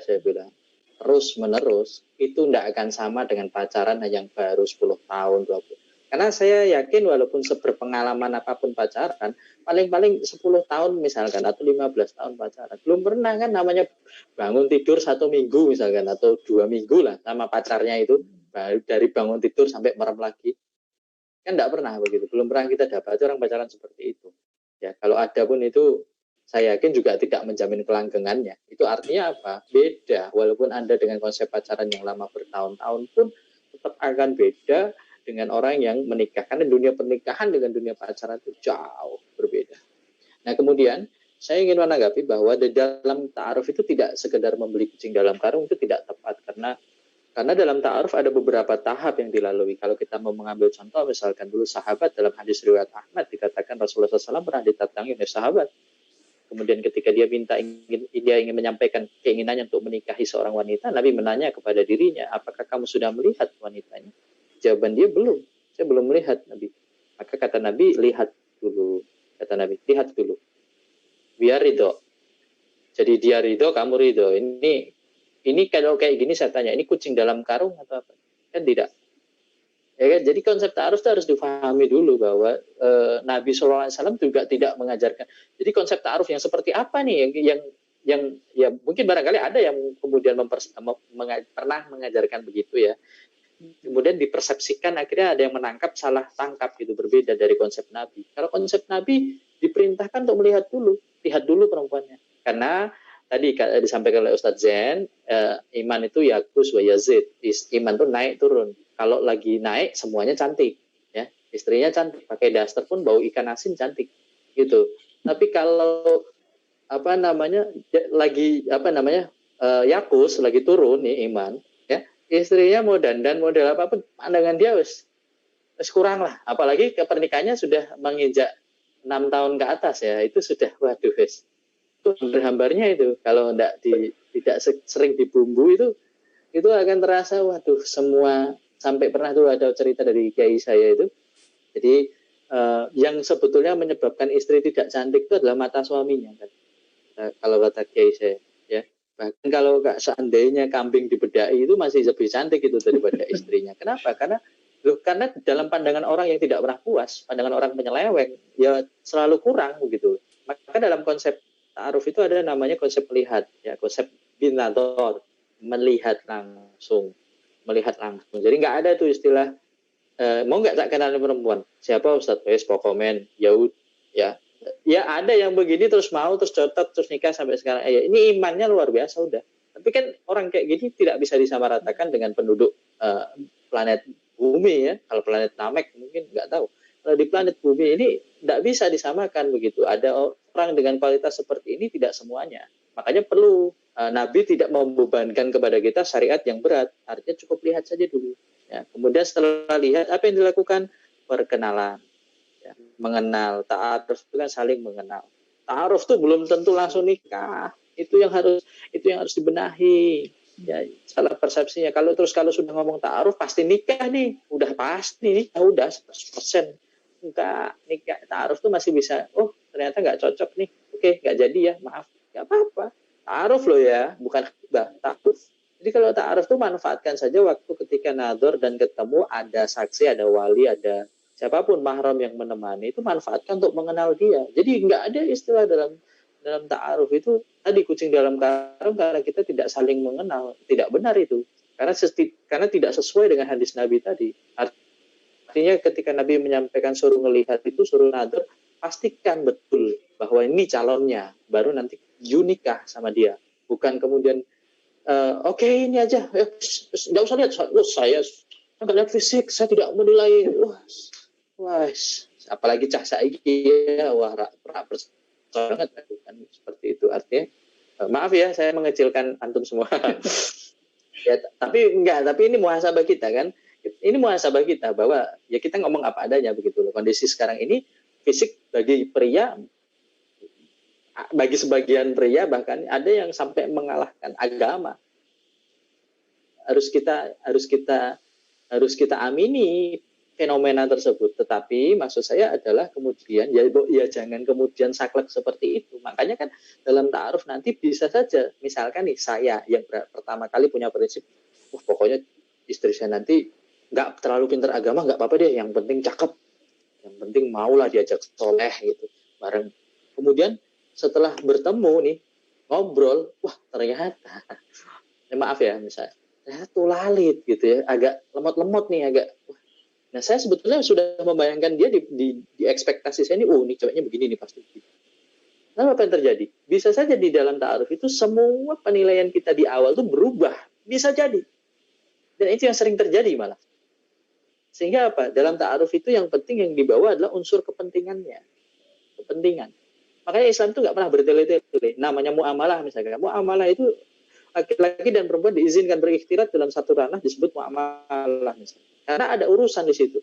saya bilang, terus menerus, itu tidak akan sama dengan pacaran yang baru 10 tahun, 20. Karena saya yakin walaupun seberpengalaman apapun pacaran, paling-paling 10 tahun misalkan, atau 15 tahun pacaran, belum pernah kan namanya bangun tidur 1 minggu misalkan, atau 2 minggu lah sama pacarnya itu, dari bangun tidur sampai merem lagi. Kan tidak pernah begitu, belum pernah kita dapat orang pacaran seperti itu. Ya, kalau ada pun itu, saya yakin juga tidak menjamin kelanggengannya. Itu artinya apa? Beda, walaupun Anda dengan konsep pacaran yang lama bertahun-tahun pun, tetap akan beda dengan orang yang menikah. Karena dunia pernikahan dengan dunia pacaran itu jauh berbeda. Nah kemudian saya ingin menanggapi bahwa di dalam ta'aruf itu tidak sekedar membeli kucing dalam karung, itu tidak tepat. Karena dalam ta'aruf ada beberapa tahap yang dilalui. Kalau kita mau mengambil contoh, misalkan dulu sahabat dalam hadis riwayat Ahmad dikatakan Rasulullah SAW pernah ditatangi oleh sahabat. Kemudian ketika dia ingin menyampaikan keinginannya untuk menikahi seorang wanita, Nabi menanya kepada dirinya, apakah kamu sudah melihat wanitanya? Jawaban dia belum. Saya belum melihat, Nabi. Maka kata Nabi, lihat dulu. Kata Nabi, lihat dulu. Biar ridho. Jadi dia ridho, kamu ridho. Ini kalau kayak gini saya tanya, ini kucing dalam karung atau apa? Kan tidak. Ya kan? Jadi konsep ta'aruf itu harus difahami dulu bahwa Nabi SAW juga tidak mengajarkan. Jadi konsep ta'aruf yang seperti apa nih yang ya mungkin barangkali ada yang kemudian pernah mengajarkan begitu ya. Kemudian dipersepsikan akhirnya ada yang menangkap salah tangkap gitu, berbeda dari konsep Nabi. Kalau konsep Nabi diperintahkan untuk melihat dulu, lihat dulu perempuannya. Karena tadi disampaikan oleh Ustadz Zen, iman itu yakus wa yazid. Iman itu naik turun. Kalau lagi naik semuanya cantik, ya istrinya cantik, pakai daster pun bau ikan asin cantik, gitu. Tapi kalau yakus lagi turun nih iman, ya istrinya mau dandan model apapun, pandangan dia wis kurang lah. Apalagi pernikahannya sudah menginjak 6 tahun ke atas ya, itu sudah waduh wis. Itu hambarnya itu kalau tidak sering dibumbu itu akan terasa waduh semua. Sampai pernah tuh ada cerita dari kiai saya itu. Jadi yang sebetulnya menyebabkan istri tidak cantik itu adalah mata suaminya kan. Kalau kata kiai saya ya. Bahkan kalau seandainya kambing dibedai itu masih lebih cantik itu daripada istrinya. Kenapa? Karena dalam pandangan orang yang tidak pernah puas, pandangan orang penyeleweng, ya selalu kurang begitu. Maka dalam konsep ta'aruf itu ada namanya konsep melihat, ya konsep binador, melihat langsung. Jadi nggak ada tuh istilah mau nggak tak kenal perempuan. Siapa Ustadz? Pokomen, Yahud, ya. Ya ada yang begini terus mau terus cocok terus nikah sampai sekarang. Ya, ini imannya luar biasa udah. Tapi kan orang kayak gini tidak bisa disamaratakan dengan penduduk planet bumi ya. Kalau planet Namek mungkin nggak tahu. Kalau di planet bumi ini tidak bisa disamakan begitu. Ada orang dengan kualitas seperti ini tidak semuanya. Makanya perlu Nabi tidak membebankan kepada kita syariat yang berat. Artinya cukup lihat saja dulu. Ya, kemudian setelah lihat apa yang dilakukan? Perkenalan. Ya, mengenal. Ta'aruf itu kan saling mengenal. Ta'aruf itu belum tentu langsung nikah. Itu yang harus dibenahi. Ya, salah persepsinya. Kalau sudah ngomong ta'aruf pasti nikah nih. Udah pasti nikah, udah 100%. Enggak, nikah ta'aruf itu masih bisa. Oh, ternyata nggak cocok nih. Oke, nggak jadi ya, maaf. Nggak apa-apa. Ta'aruf loh ya, bukan khitbah, ta'aruf. Jadi kalau ta'aruf itu manfaatkan saja waktu ketika nador dan ketemu ada saksi, ada wali, ada siapapun mahram yang menemani, itu manfaatkan untuk mengenal dia. Jadi nggak ada istilah dalam dalam ta'aruf itu tadi kucing dalam karung karena kita tidak saling mengenal. Tidak benar itu. Karena tidak sesuai dengan hadis Nabi tadi. Artinya ketika Nabi menyampaikan suruh melihat itu, suruh nadar, pastikan betul bahwa ini calonnya, baru nanti you nikah sama dia. Bukan kemudian oke, ini aja, nggak usah lihat, saya nggak lihat fisik, saya tidak menilai. Wah, apalagi cah saiki ya, wah rak banget kan seperti itu. Artinya maaf ya, saya mengecilkan antum semua. Ya, tapi ini muhasabah kita kan. Ini muhasabah kita bahwa ya kita ngomong apa adanya begitu loh. Kondisi sekarang ini fisik bagi pria, bagi sebagian pria bahkan ada yang sampai mengalahkan agama. Harus kita amini fenomena tersebut. Tetapi maksud saya adalah kemudian ya jangan kemudian saklek seperti itu. Makanya kan dalam ta'aruf nanti bisa saja misalkan nih saya yang pertama kali punya prinsip, pokoknya istri saya nanti nggak terlalu pintar agama, nggak apa-apa deh, yang penting cakep, yang penting maulah diajak soleh gitu bareng. Kemudian setelah bertemu nih ngobrol, wah ternyata maaf ya misalnya ternyata tulalit gitu ya, agak lemot-lemot nih, agak. Nah saya sebetulnya sudah membayangkan dia di ekspektasi saya ini, ini ceweknya begini nih pasti. Lalu apa yang terjadi? Bisa saja di dalam ta'aruf itu semua penilaian kita di awal itu berubah, bisa jadi. Dan itu yang sering terjadi malah. Sehingga apa? Dalam ta'aruf itu yang penting yang dibawa adalah unsur kepentingannya. Kepentingan. Makanya Islam itu nggak pernah bertele-tele. Namanya muamalah misalnya. Muamalah itu laki-laki dan perempuan diizinkan berikhtilat dalam satu ranah disebut muamalah misalnya. Karena ada urusan di situ.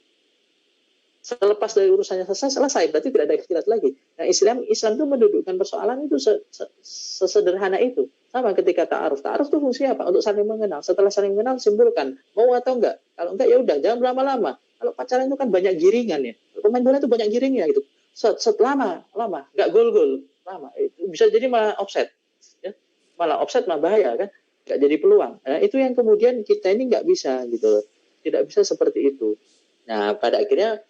Selepas dari urusannya selesai, berarti tidak ada ikhtilat lagi. Nah, Islam itu mendudukkan persoalan itu sesederhana itu. Sama ketika ta'aruf. Ta'aruf itu fungsinya apa? Untuk saling mengenal. Setelah saling mengenal, simpulkan mau atau enggak. Kalau enggak ya udah, jangan berlama-lama. Kalau pacaran itu kan banyak giringan ya. Pemain bola itu banyak giringnya gitu. Lama, enggak gol-gol, lama. Itu bisa jadi malah offset. Ya. Malah offset malah bahaya kan. Enggak jadi peluang. Nah, itu yang kemudian kita ini enggak bisa gitu. Tidak bisa seperti itu. Nah, pada akhirnya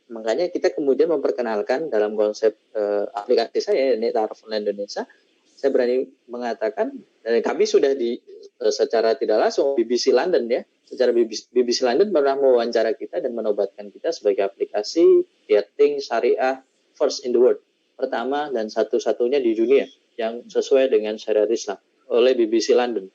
makanya kita kemudian memperkenalkan dalam konsep aplikasi saya ini Ta'aruf Online Indonesia. Saya berani mengatakan, dan kami sudah secara tidak langsung BBC London ya, secara BBC London pernah mewawancara kita dan menobatkan kita sebagai aplikasi dating syariah first in the world, pertama dan satu-satunya di dunia yang sesuai dengan syariat Islam oleh BBC London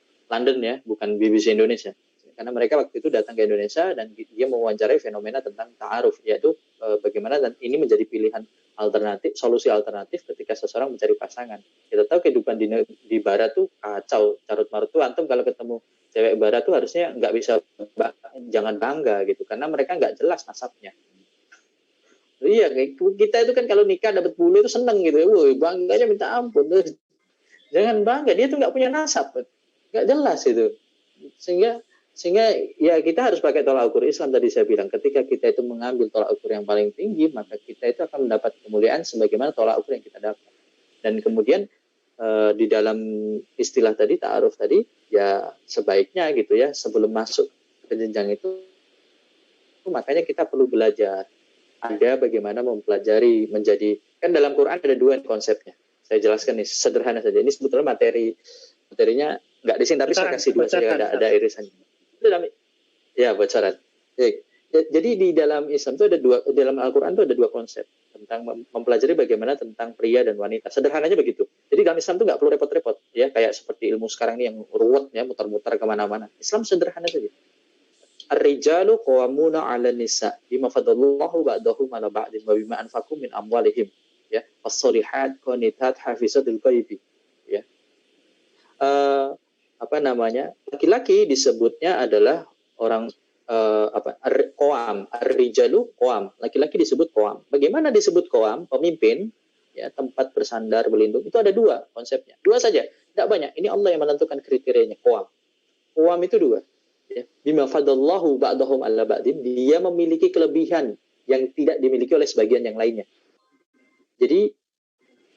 ya, bukan BBC Indonesia. Karena mereka waktu itu datang ke Indonesia dan dia mewawancarai fenomena tentang ta'aruf, yaitu bagaimana dan ini menjadi pilihan alternatif, solusi alternatif ketika seseorang mencari pasangan. Kita tahu kehidupan di barat tuh kacau, carut marut tuh. Antum kalau ketemu cewek barat tuh harusnya nggak bisa, jangan bangga gitu, karena mereka nggak jelas nasabnya. Iya, kita itu kan kalau nikah dapat bule itu seneng gitu, bangganya minta ampun. Jangan bangga, dia tuh nggak punya nasab, nggak jelas itu. Sehingga ya kita harus pakai tolak ukur Islam tadi saya bilang. Ketika kita itu mengambil tolak ukur yang paling tinggi, maka kita itu akan mendapat kemuliaan sebagaimana tolak ukur yang kita dapat. Dan kemudian di dalam istilah tadi, ta'aruf tadi, ya sebaiknya gitu ya, sebelum masuk ke jenjang itu, makanya kita perlu belajar. Ada bagaimana mempelajari menjadi, kan dalam Quran ada dua konsepnya. Saya jelaskan nih, sederhana saja. Ini sebetulnya materinya nggak di sini, tapi saya kasih dua saja, ada irisannya. Ya, bocoran. Jadi di dalam Islam itu ada dua, dalam Al-Quran itu ada dua konsep tentang mempelajari bagaimana tentang pria dan wanita. Sederhananya begitu. Jadi dalam Islam itu nggak perlu repot-repot, ya kayak seperti ilmu sekarang ini yang ruwet ya, muter-muter kemana-mana. Islam sederhana saja. Ar-rijalu qawwamuna 'alan nisa bima fadallahu ba'dahum 'ala ba'din wa bima anfaqu min amwalihim. Ya, as-solihat qanitat hafizatul ghaibi. Ya. Laki-laki disebutnya adalah orang qoam, ar-rijalu qoam, laki-laki disebut qoam. Bagaimana disebut qoam? Pemimpin, ya, tempat bersandar berlindung. Itu ada dua konsepnya, dua saja, tidak banyak. Ini Allah yang menentukan kriterianya. Qoam itu dua, ya. Bima fadallahu ba'dahum 'ala ba'din, dia memiliki kelebihan yang tidak dimiliki oleh sebagian yang lainnya. Jadi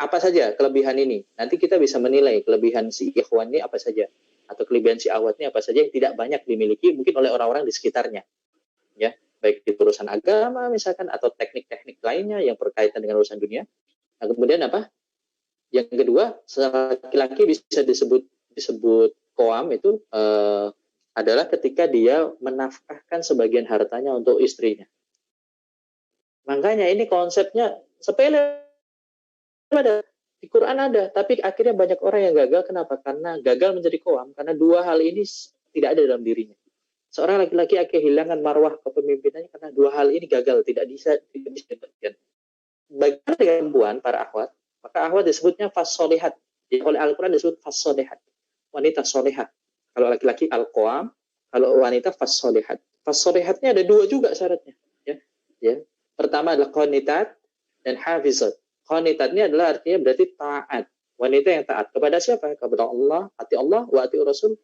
apa saja kelebihan ini? Nanti kita bisa menilai kelebihan si ikhwan ini apa saja, atau kelebihan si awat ini apa saja yang tidak banyak dimiliki mungkin oleh orang-orang di sekitarnya, ya, baik di urusan agama misalkan atau teknik-teknik lainnya yang berkaitan dengan urusan dunia. Nah, kemudian apa? Yang kedua, laki-laki bisa disebut qoam itu adalah ketika dia menafkahkan sebagian hartanya untuk istrinya. Makanya ini konsepnya sepele, ada di Quran ada, tapi akhirnya banyak orang yang gagal. Kenapa? Karena gagal menjadi qoam karena dua hal ini tidak ada dalam dirinya. Seorang laki-laki akan kehilangan marwah kepemimpinannya karena dua hal ini gagal, tidak bisa diberikan. Bagaimana dengan perempuan, para akhwat? Maka akhwat disebutnya fas-solihat. Ya, oleh Al-Quran disebut fas-solihat. Wanita solihat. Kalau laki-laki al-qoam, kalau wanita fas-solihat. Fas-solihatnya ada dua juga syaratnya. Ya. Pertama adalah qanitat dan hafizat. Qanitat ini adalah artinya berarti taat. Wanita yang taat. Kepada siapa? Kepada Allah, ati Allah, wa ati Rasul,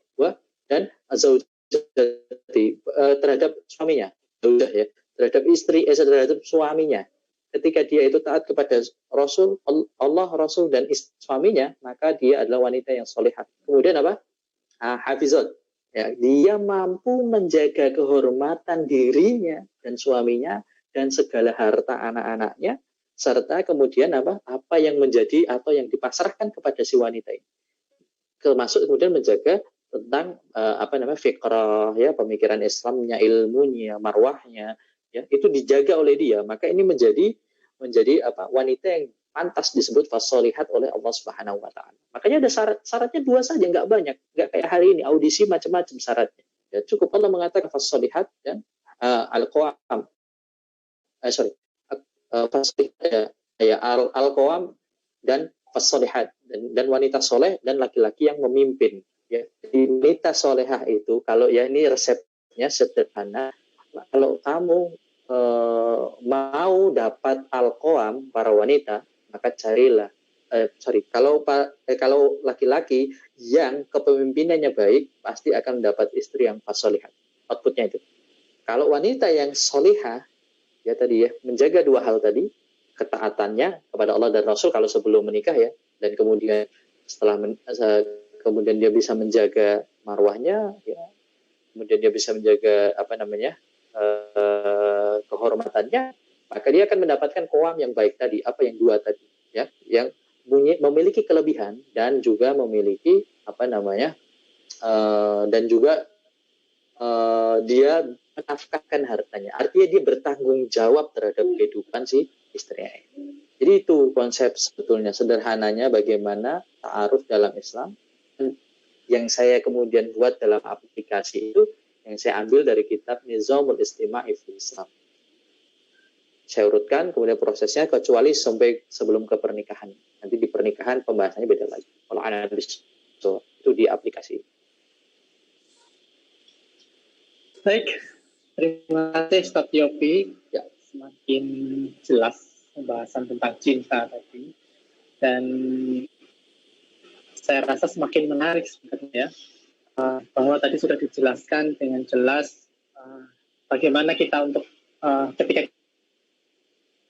dan zaujati, terhadap suaminya. Ya. Terhadap istri, terhadap suaminya. Ketika dia itu taat kepada Rasul, Allah, Rasul, dan suaminya, maka dia adalah wanita yang solehah. Kemudian apa? Hafizat. Ya, dia mampu menjaga kehormatan dirinya dan suaminya dan segala harta anak-anaknya, serta kemudian apa yang menjadi atau yang dipasrahkan kepada si wanita ini. Termasuk kemudian menjaga tentang fiqrah, ya, pemikiran Islamnya, ilmunya, marwahnya, ya, itu dijaga oleh dia. Maka ini menjadi wanita yang pantas disebut fasolihat oleh Allah Subhanahu wa taala. Makanya ada syaratnya dua saja, nggak banyak, nggak kayak hari ini audisi macam-macam syaratnya. Ya, cukup Allah mengatakan fasolihat dan al-qoam. Al-qoam dan fasolihat, dan wanita soleh dan laki-laki yang memimpin. Ya, jadi wanita solehah itu, kalau ya ini resepnya sederhana, kalau kamu mau dapat al-qoam para wanita, maka carilah kalau laki-laki yang kepemimpinannya baik, pasti akan mendapat istri yang fasolihat. Outputnya itu. Kalau wanita yang solihah, ya tadi ya, menjaga dua hal tadi, ketaatannya kepada Allah dan Rasul kalau sebelum menikah, ya, dan kemudian kemudian dia bisa menjaga marwahnya, ya, kemudian dia bisa menjaga kehormatannya, maka dia akan mendapatkan qoam yang baik tadi, yang dua tadi, ya, yang memiliki kelebihan dan juga memiliki dan juga dia menafkahkan hartanya. Artinya dia bertanggung jawab terhadap kehidupan si istrinya. Jadi itu konsep sebetulnya sederhananya bagaimana ta'aruf dalam Islam. Yang saya kemudian buat dalam aplikasi itu yang saya ambil dari kitab Nizamul Istima'i fil Islam. Saya urutkan kemudian prosesnya kecuali sampai sebelum ke pernikahan. Nanti di pernikahan pembahasannya beda lagi. Kalau analis itu di aplikasi. Baik, terima kasih Ustaz Yopi. Ya, semakin jelas pembahasan tentang cinta tadi, dan saya rasa semakin menarik sebenarnya, bahwa tadi sudah dijelaskan dengan jelas bagaimana kita untuk ketika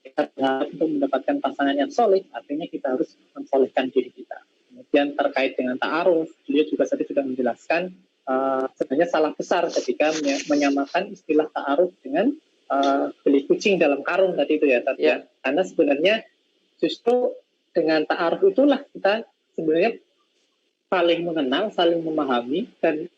kita untuk mendapatkan pasangan yang soleh, artinya kita harus mensolehkan diri kita. Kemudian terkait dengan ta'aruf, beliau juga tadi sudah menjelaskan sebenarnya salah besar ketika menyamakan istilah ta'aruf dengan beli kucing dalam karung tadi itu, ya, tadi, ya. Karena sebenarnya justru dengan ta'aruf itulah kita sebenarnya saling mengenal, saling memahami, dan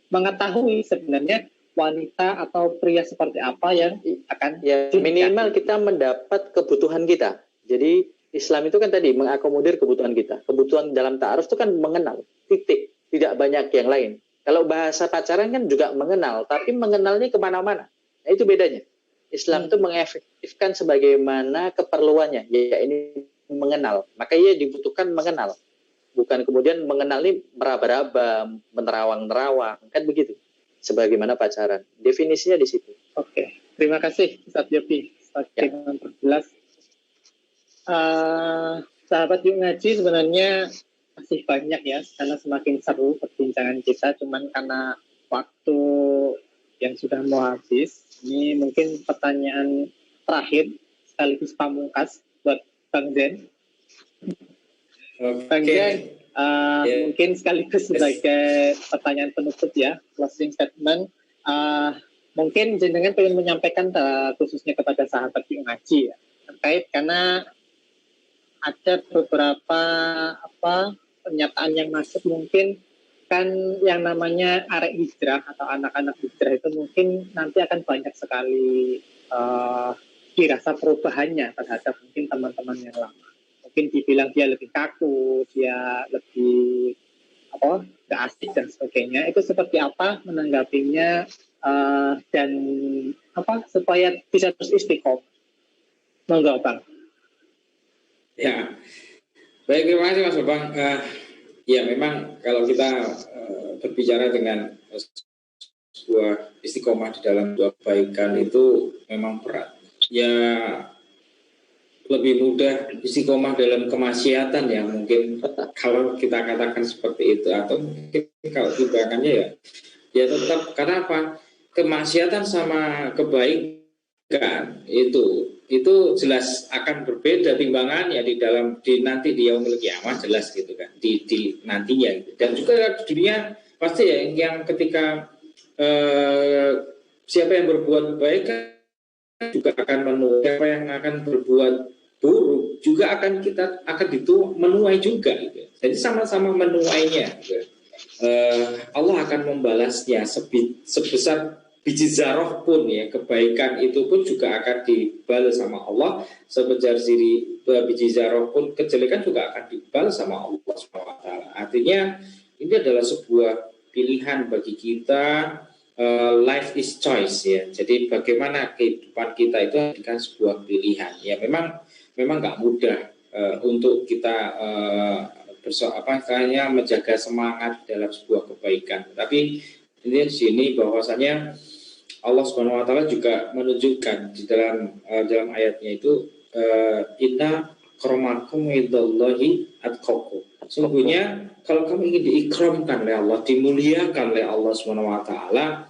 mengetahui sebenarnya wanita atau pria seperti apa yang akan minimal kita mendapat kebutuhan kita. Jadi Islam itu kan tadi mengakomodir kebutuhan kita. Kebutuhan dalam ta'aruf itu kan mengenal, titik, tidak banyak yang lain. Kalau bahasa pacaran kan juga mengenal, tapi mengenalnya kemana-mana. Nah, itu bedanya. Islam itu mengefektifkan sebagaimana keperluannya. Ya, ini mengenal. Maka ia dibutuhkan mengenal. Bukan kemudian mengenal ini meraba-raba, menerawang-nerawang. Kan begitu. Sebagaimana pacaran. Definisinya di situ. Oke. Terima kasih Ustaz Yopi. Dengan perjelas. Sahabat Yuk Ngaji sebenarnya masih banyak, ya, karena semakin seru perbincangan kita, cuman karena waktu yang sudah mau habis, ini mungkin pertanyaan terakhir sekaligus pamungkas buat Bang Zen. Bang Zen, mungkin sekaligus sebagai pertanyaan penutup, ya, closing statement, mungkin jenengan pengen menyampaikan khususnya kepada sahabat Yuk Ngaji, ya, terkait karena ada beberapa pernyataan yang masuk, mungkin kan yang namanya arek hijrah atau anak-anak hijrah itu mungkin nanti akan banyak sekali dirasa perubahannya terhadap mungkin teman-teman yang lama. Mungkin dibilang dia lebih kaku, dia lebih gak asik dan sebagainya. Itu seperti apa menanggapinya dan supaya bisa terus istiqomah? Monggo Bang. Ya, baik, terima kasih Mas Bang. Ya memang kalau kita berbicara dengan sebuah istiqomah di dalam dua kebaikan itu memang berat. Ya lebih mudah istiqomah dalam kemaksiatan ya mungkin kalau kita katakan seperti itu, atau mungkin kalau timbangannya ya tetap, karena apa? Kemaksiatan sama kebaikan itu jelas akan berbeda timbangannya nanti di yaumul qiyamah, jelas gitu kan, di nantinya gitu. Dan juga dunia pasti ya yang ketika siapa yang berbuat baik kan juga akan menuai, siapa yang akan berbuat buruk juga akan menuai juga gitu. Jadi sama-sama menuainya gitu. Allah akan membalasnya sebesar biji zarah pun ya, kebaikan itu pun juga akan dibalas sama Allah. Sebesar biji zarah pun kejelekan juga akan dibalas sama Allah SWT. Artinya ini adalah sebuah pilihan bagi kita. Life is choice ya. Jadi bagaimana kehidupan kita itu adalah sebuah pilihan. Ya memang nggak mudah untuk kita menjaga semangat dalam sebuah kebaikan. Tapi ini di sini bahwasanya Allah Subhanahu Wa Taala juga menunjukkan di dalam ayatnya itu inna akramakum indallahi atqakum. Sungguhnya kalau kamu ingin diikramkan oleh Allah, dimuliakan oleh Allah Subhanahu Wa Taala,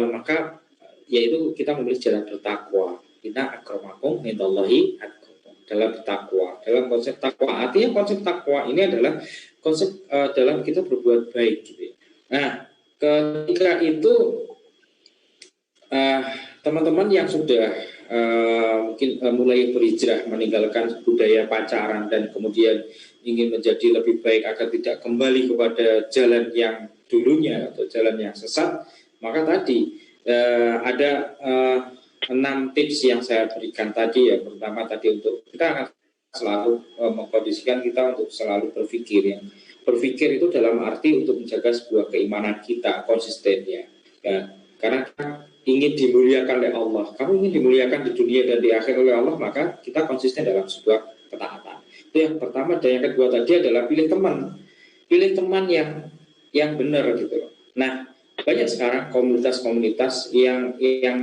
maka yaitu kita memilih jalan bertakwa. Inna akramakum indallahi atqakum. Dalam bertakwa, dalam konsep takwa, artinya konsep takwa ini adalah konsep dalam kita berbuat baik gitu ya. Nah, ketika itu teman-teman yang sudah mungkin mulai berhijrah, meninggalkan budaya pacaran dan kemudian ingin menjadi lebih baik agar tidak kembali kepada jalan yang dulunya atau jalan yang sesat, maka tadi ada 6 tips yang saya berikan tadi ya. Pertama tadi, untuk kita akan selalu mengkondisikan kita untuk selalu berpikir ya. Berpikir itu dalam arti untuk menjaga sebuah keimanan kita konsistennya ya. Karena kita ingin dimuliakan oleh Allah, kamu ingin dimuliakan di dunia dan di akhir oleh Allah, maka kita konsisten dalam sebuah ketaatan. Itu yang pertama. Dan yang kedua tadi adalah pilih teman yang benar gitu loh. Nah, banyak sekarang komunitas-komunitas yang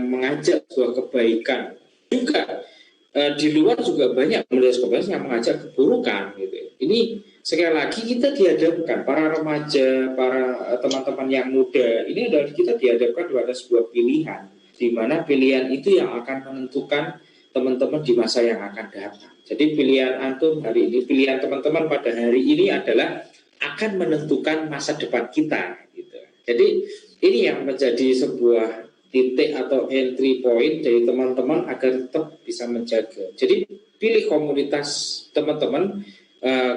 mengajak sebuah kebaikan, juga di luar juga banyak komunitas-komunitas yang mengajak keburukan gitu. Ini sekali lagi kita dihadapkan, para remaja, para teman-teman yang muda, ini adalah kita dihadapkan pada sebuah pilihan, di mana pilihan itu yang akan menentukan teman-teman di masa yang akan datang. Jadi pilihan antum hari ini, pilihan teman-teman pada hari ini adalah akan menentukan masa depan kita gitu. Jadi ini yang menjadi sebuah titik atau entry point dari teman-teman agar tetap bisa menjaga. Jadi pilih komunitas teman-teman,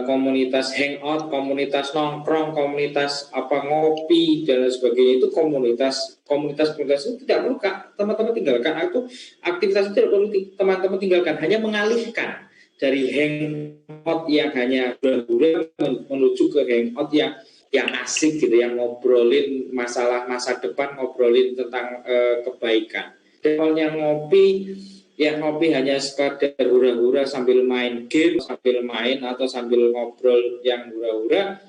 komunitas hangout, komunitas nongkrong, komunitas ngopi dan sebagainya. Itu komunitas itu tidak perlu teman-teman tinggalkan, atau aktivitas itu tidak perlu teman-teman tinggalkan, hanya mengalihkan dari hangout yang hanya bergurau menuju ke hangout yang asik gitu, yang ngobrolin masalah masa depan, ngobrolin tentang kebaikan. Awalnya ngopi hanya sekadar hura-hura sambil main game, sambil main atau sambil ngobrol yang hura-hura.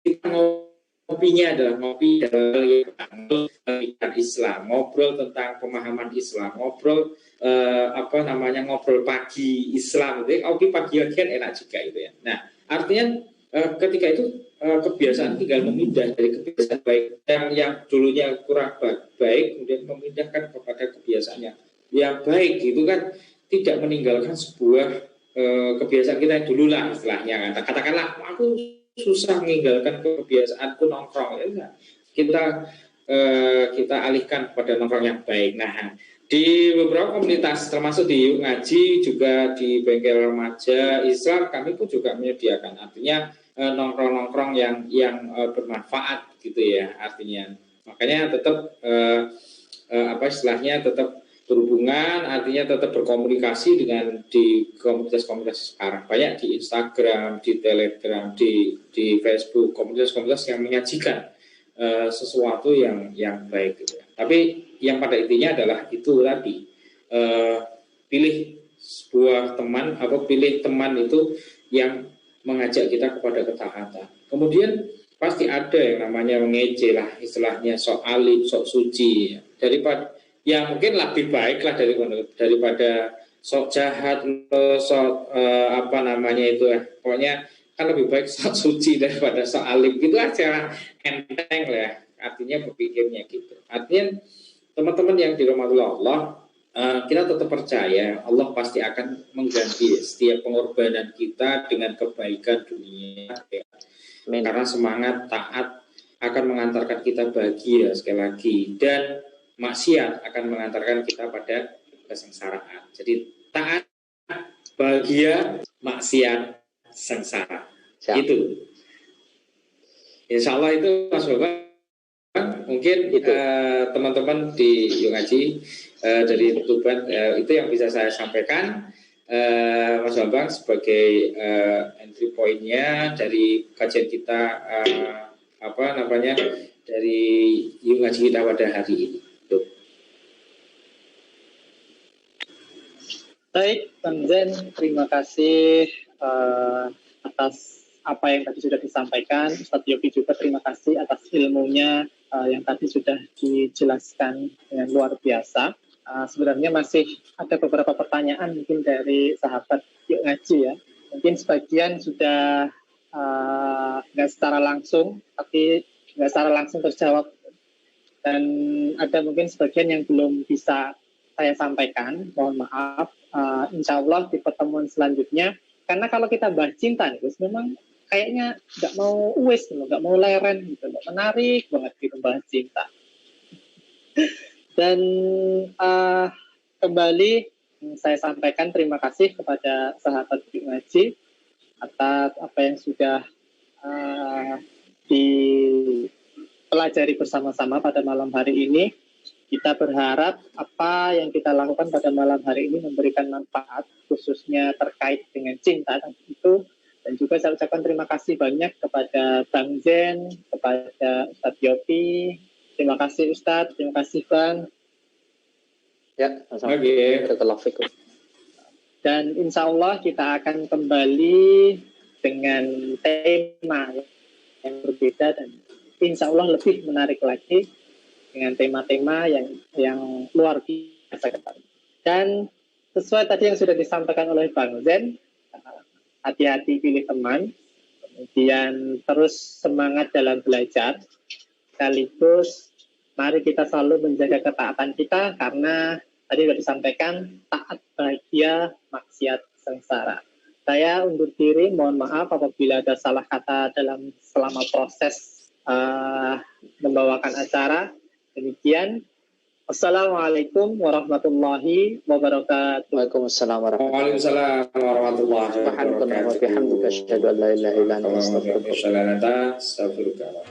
Kita ngopinya adalah ngopi tentang Islam, ngobrol tentang pemahaman Islam, ngobrol ngobrol pagi Islam. Jadi ngopi pagi kan enak juga itu ya. Nah, artinya ketika itu kebiasaan tinggal memindah dari kebiasaan baik yang dulunya kurang baik, kemudian memindahkan kepada kebiasaan yang baik, itu kan tidak meninggalkan sebuah kebiasaan kita yang dulu lah istilahnya. Katakanlah aku susah meninggalkan kebiasaanku nongkrong, ya kita alihkan kepada nongkrong yang baik. Nah, Di beberapa komunitas, termasuk di Yuk Ngaji, juga di bengkel remaja Islam, kami pun juga menyediakan. Artinya nongkrong-nongkrong yang bermanfaat gitu ya artinya. Makanya tetap apa istilahnya tetap berhubungan, artinya tetap berkomunikasi dengan di komunitas-komunitas sekarang. Banyak di Instagram, di Telegram, di Facebook, komunitas-komunitas yang menyajikan sesuatu yang baik gitu ya. Tapi yang pada intinya adalah itu tadi, pilih sebuah teman atau pilih teman itu yang mengajak kita kepada ketaatan. Kemudian pasti ada yang namanya mengejek lah, istilahnya sok alim, sok suci. Daripada ya mungkin lebih baik lah daripada sok jahat, sok apa namanya itu ya. Pokoknya kan lebih baik sok suci daripada sok alim. Gitu aja, enteng lah ya. Artinya berpikirnya gitu. Artinya teman-teman yang dirahmati Allah, kita tetap percaya Allah pasti akan mengganti setiap pengorbanan kita dengan kebaikan dunia. Karena semangat taat akan mengantarkan kita bahagia sekali lagi, dan maksiat akan mengantarkan kita pada kesengsaraan. Jadi taat, bahagia, maksiat, sengsara. Siap. Itu. Insya Allah itu Mas Bapak. Mungkin teman-teman di Yuk Ngaji dari Tuban itu yang bisa saya sampaikan, Mas Bambang, sebagai entry point-nya dari kajian kita apa namanya dari Yuk Ngaji kita pada hari ini. Tuh. Baik, Bang Zen, terima kasih atas apa yang tadi sudah disampaikan. Ustadz Yopi juga terima kasih atas ilmunya yang tadi sudah dijelaskan dengan luar biasa. Sebenarnya masih ada beberapa pertanyaan mungkin dari sahabat Yuk Ngaji ya. Mungkin sebagian sudah nggak secara langsung, tapi nggak secara langsung terjawab. Dan ada mungkin sebagian yang belum bisa saya sampaikan, mohon maaf. Insya Allah di pertemuan selanjutnya, karena kalau kita bahas cinta nih, memang kayaknya nggak mau nggak mau leren gitu, menarik banget gitu bahas cinta. Dan kembali saya sampaikan terima kasih kepada sahabat Yuk Ngaji atas apa yang sudah dipelajari bersama-sama pada malam hari ini. Kita berharap apa yang kita lakukan pada malam hari ini memberikan manfaat, khususnya terkait dengan cinta dan itu. Dan juga saya ucapkan terima kasih banyak kepada Bang Zen, kepada Ustadz Yopi. Terima kasih Ustadz, terima kasih Bang. Ya, sama-sama. Dan insya Allah kita akan kembali dengan tema yang berbeda dan insya Allah lebih menarik lagi dengan tema-tema yang luar biasa. Dan sesuai tadi yang sudah disampaikan oleh Bang Zen, hati-hati pilih teman, kemudian terus semangat dalam belajar, sekaligus mari kita selalu menjaga ketaatan kita, karena tadi sudah disampaikan taat bahagia, maksiat sengsara. Saya undur diri, mohon maaf apabila ada salah kata selama proses membawakan acara. Demikian. Assalamualaikum warahmatullahi wabarakatuh. Waalaikumsalam warahmatullahi wabarakatuh. Subhanallah wa bihamdika asyhadu an la ilaha illa anta astaghfiruka.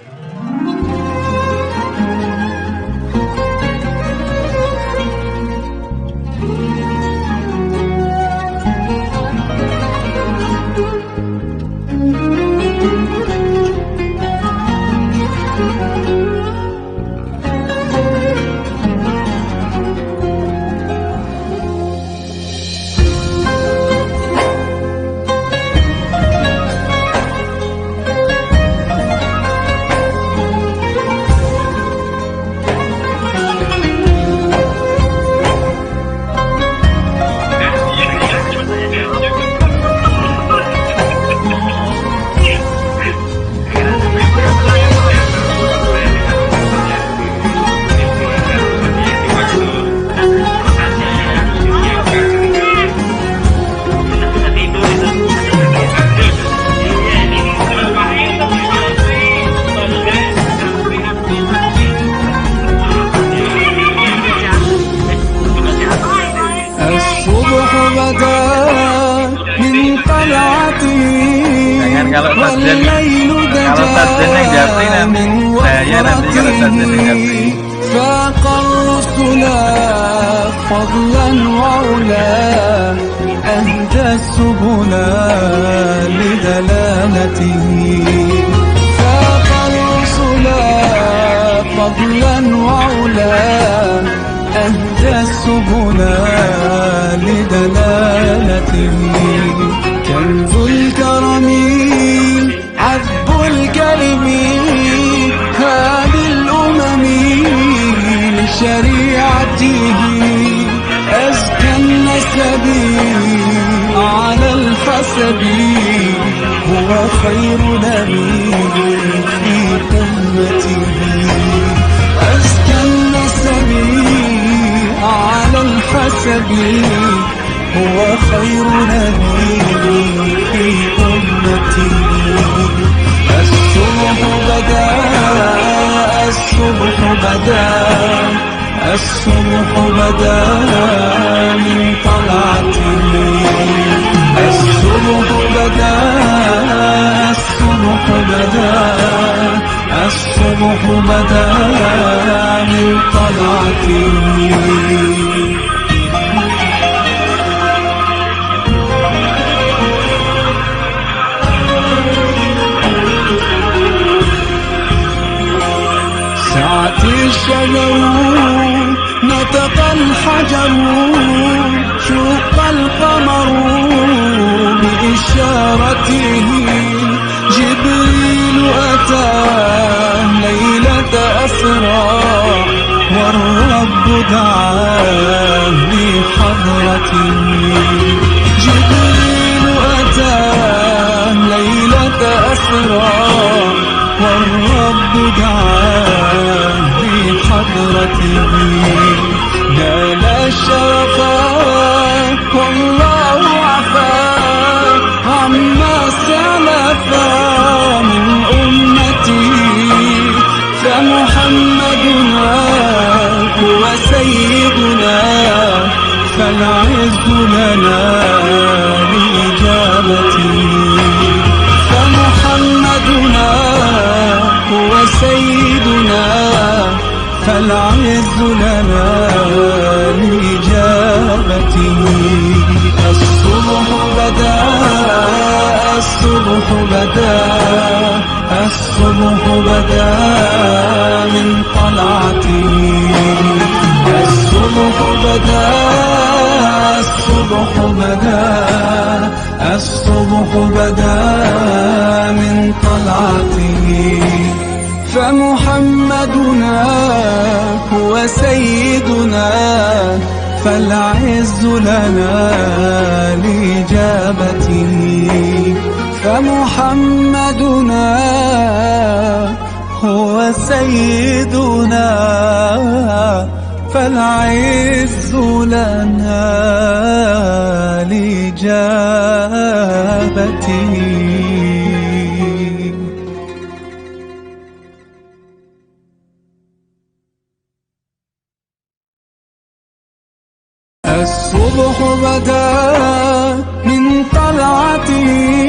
kalau Sarjan yang japri nanti saya nanti kalau Sarjan yang japri. فاق الرسل فضلا وعلا أهدى السبل لدلالته فاق الرسل فضلا وعلا أهدى السبل لدلالته كنز الكرم عذب الكلم هادي الأمم لشريعته أزكى النسب على الحسب هو خير نبي في أمته أزكى النسب على الحسب هو خير نبي في أمته الصبح بدا الصبح بدا الصبح بدا من طلعته الصبح بدا الصبح بدا الصبح بدا من طلعته سعت الشجر نطق الحجر شق القمر بإشارته جبريل أتى ليلة أسرى والرب دعاه لحضرته جبريل أتى ليلة أسرى والرب دعاه بحضرته نال الشرفا والله عفا عما سلفا من أمتي فمحمدنا هو سيدنا فالعز لنا بإجابته فمحمدنا هو سيدنا فالعز لنا لإجابته الصبح بدا الصبح بدا الصبح بدا من طلعته الصبح بدا الصبح بدا الصبح بدا من طلعته فمحمدنا هو سيدنا فالعز لنا لإجابته فمحمدنا هو سيدنا فالعز لنا لإجابته الصبح بدا من طلعته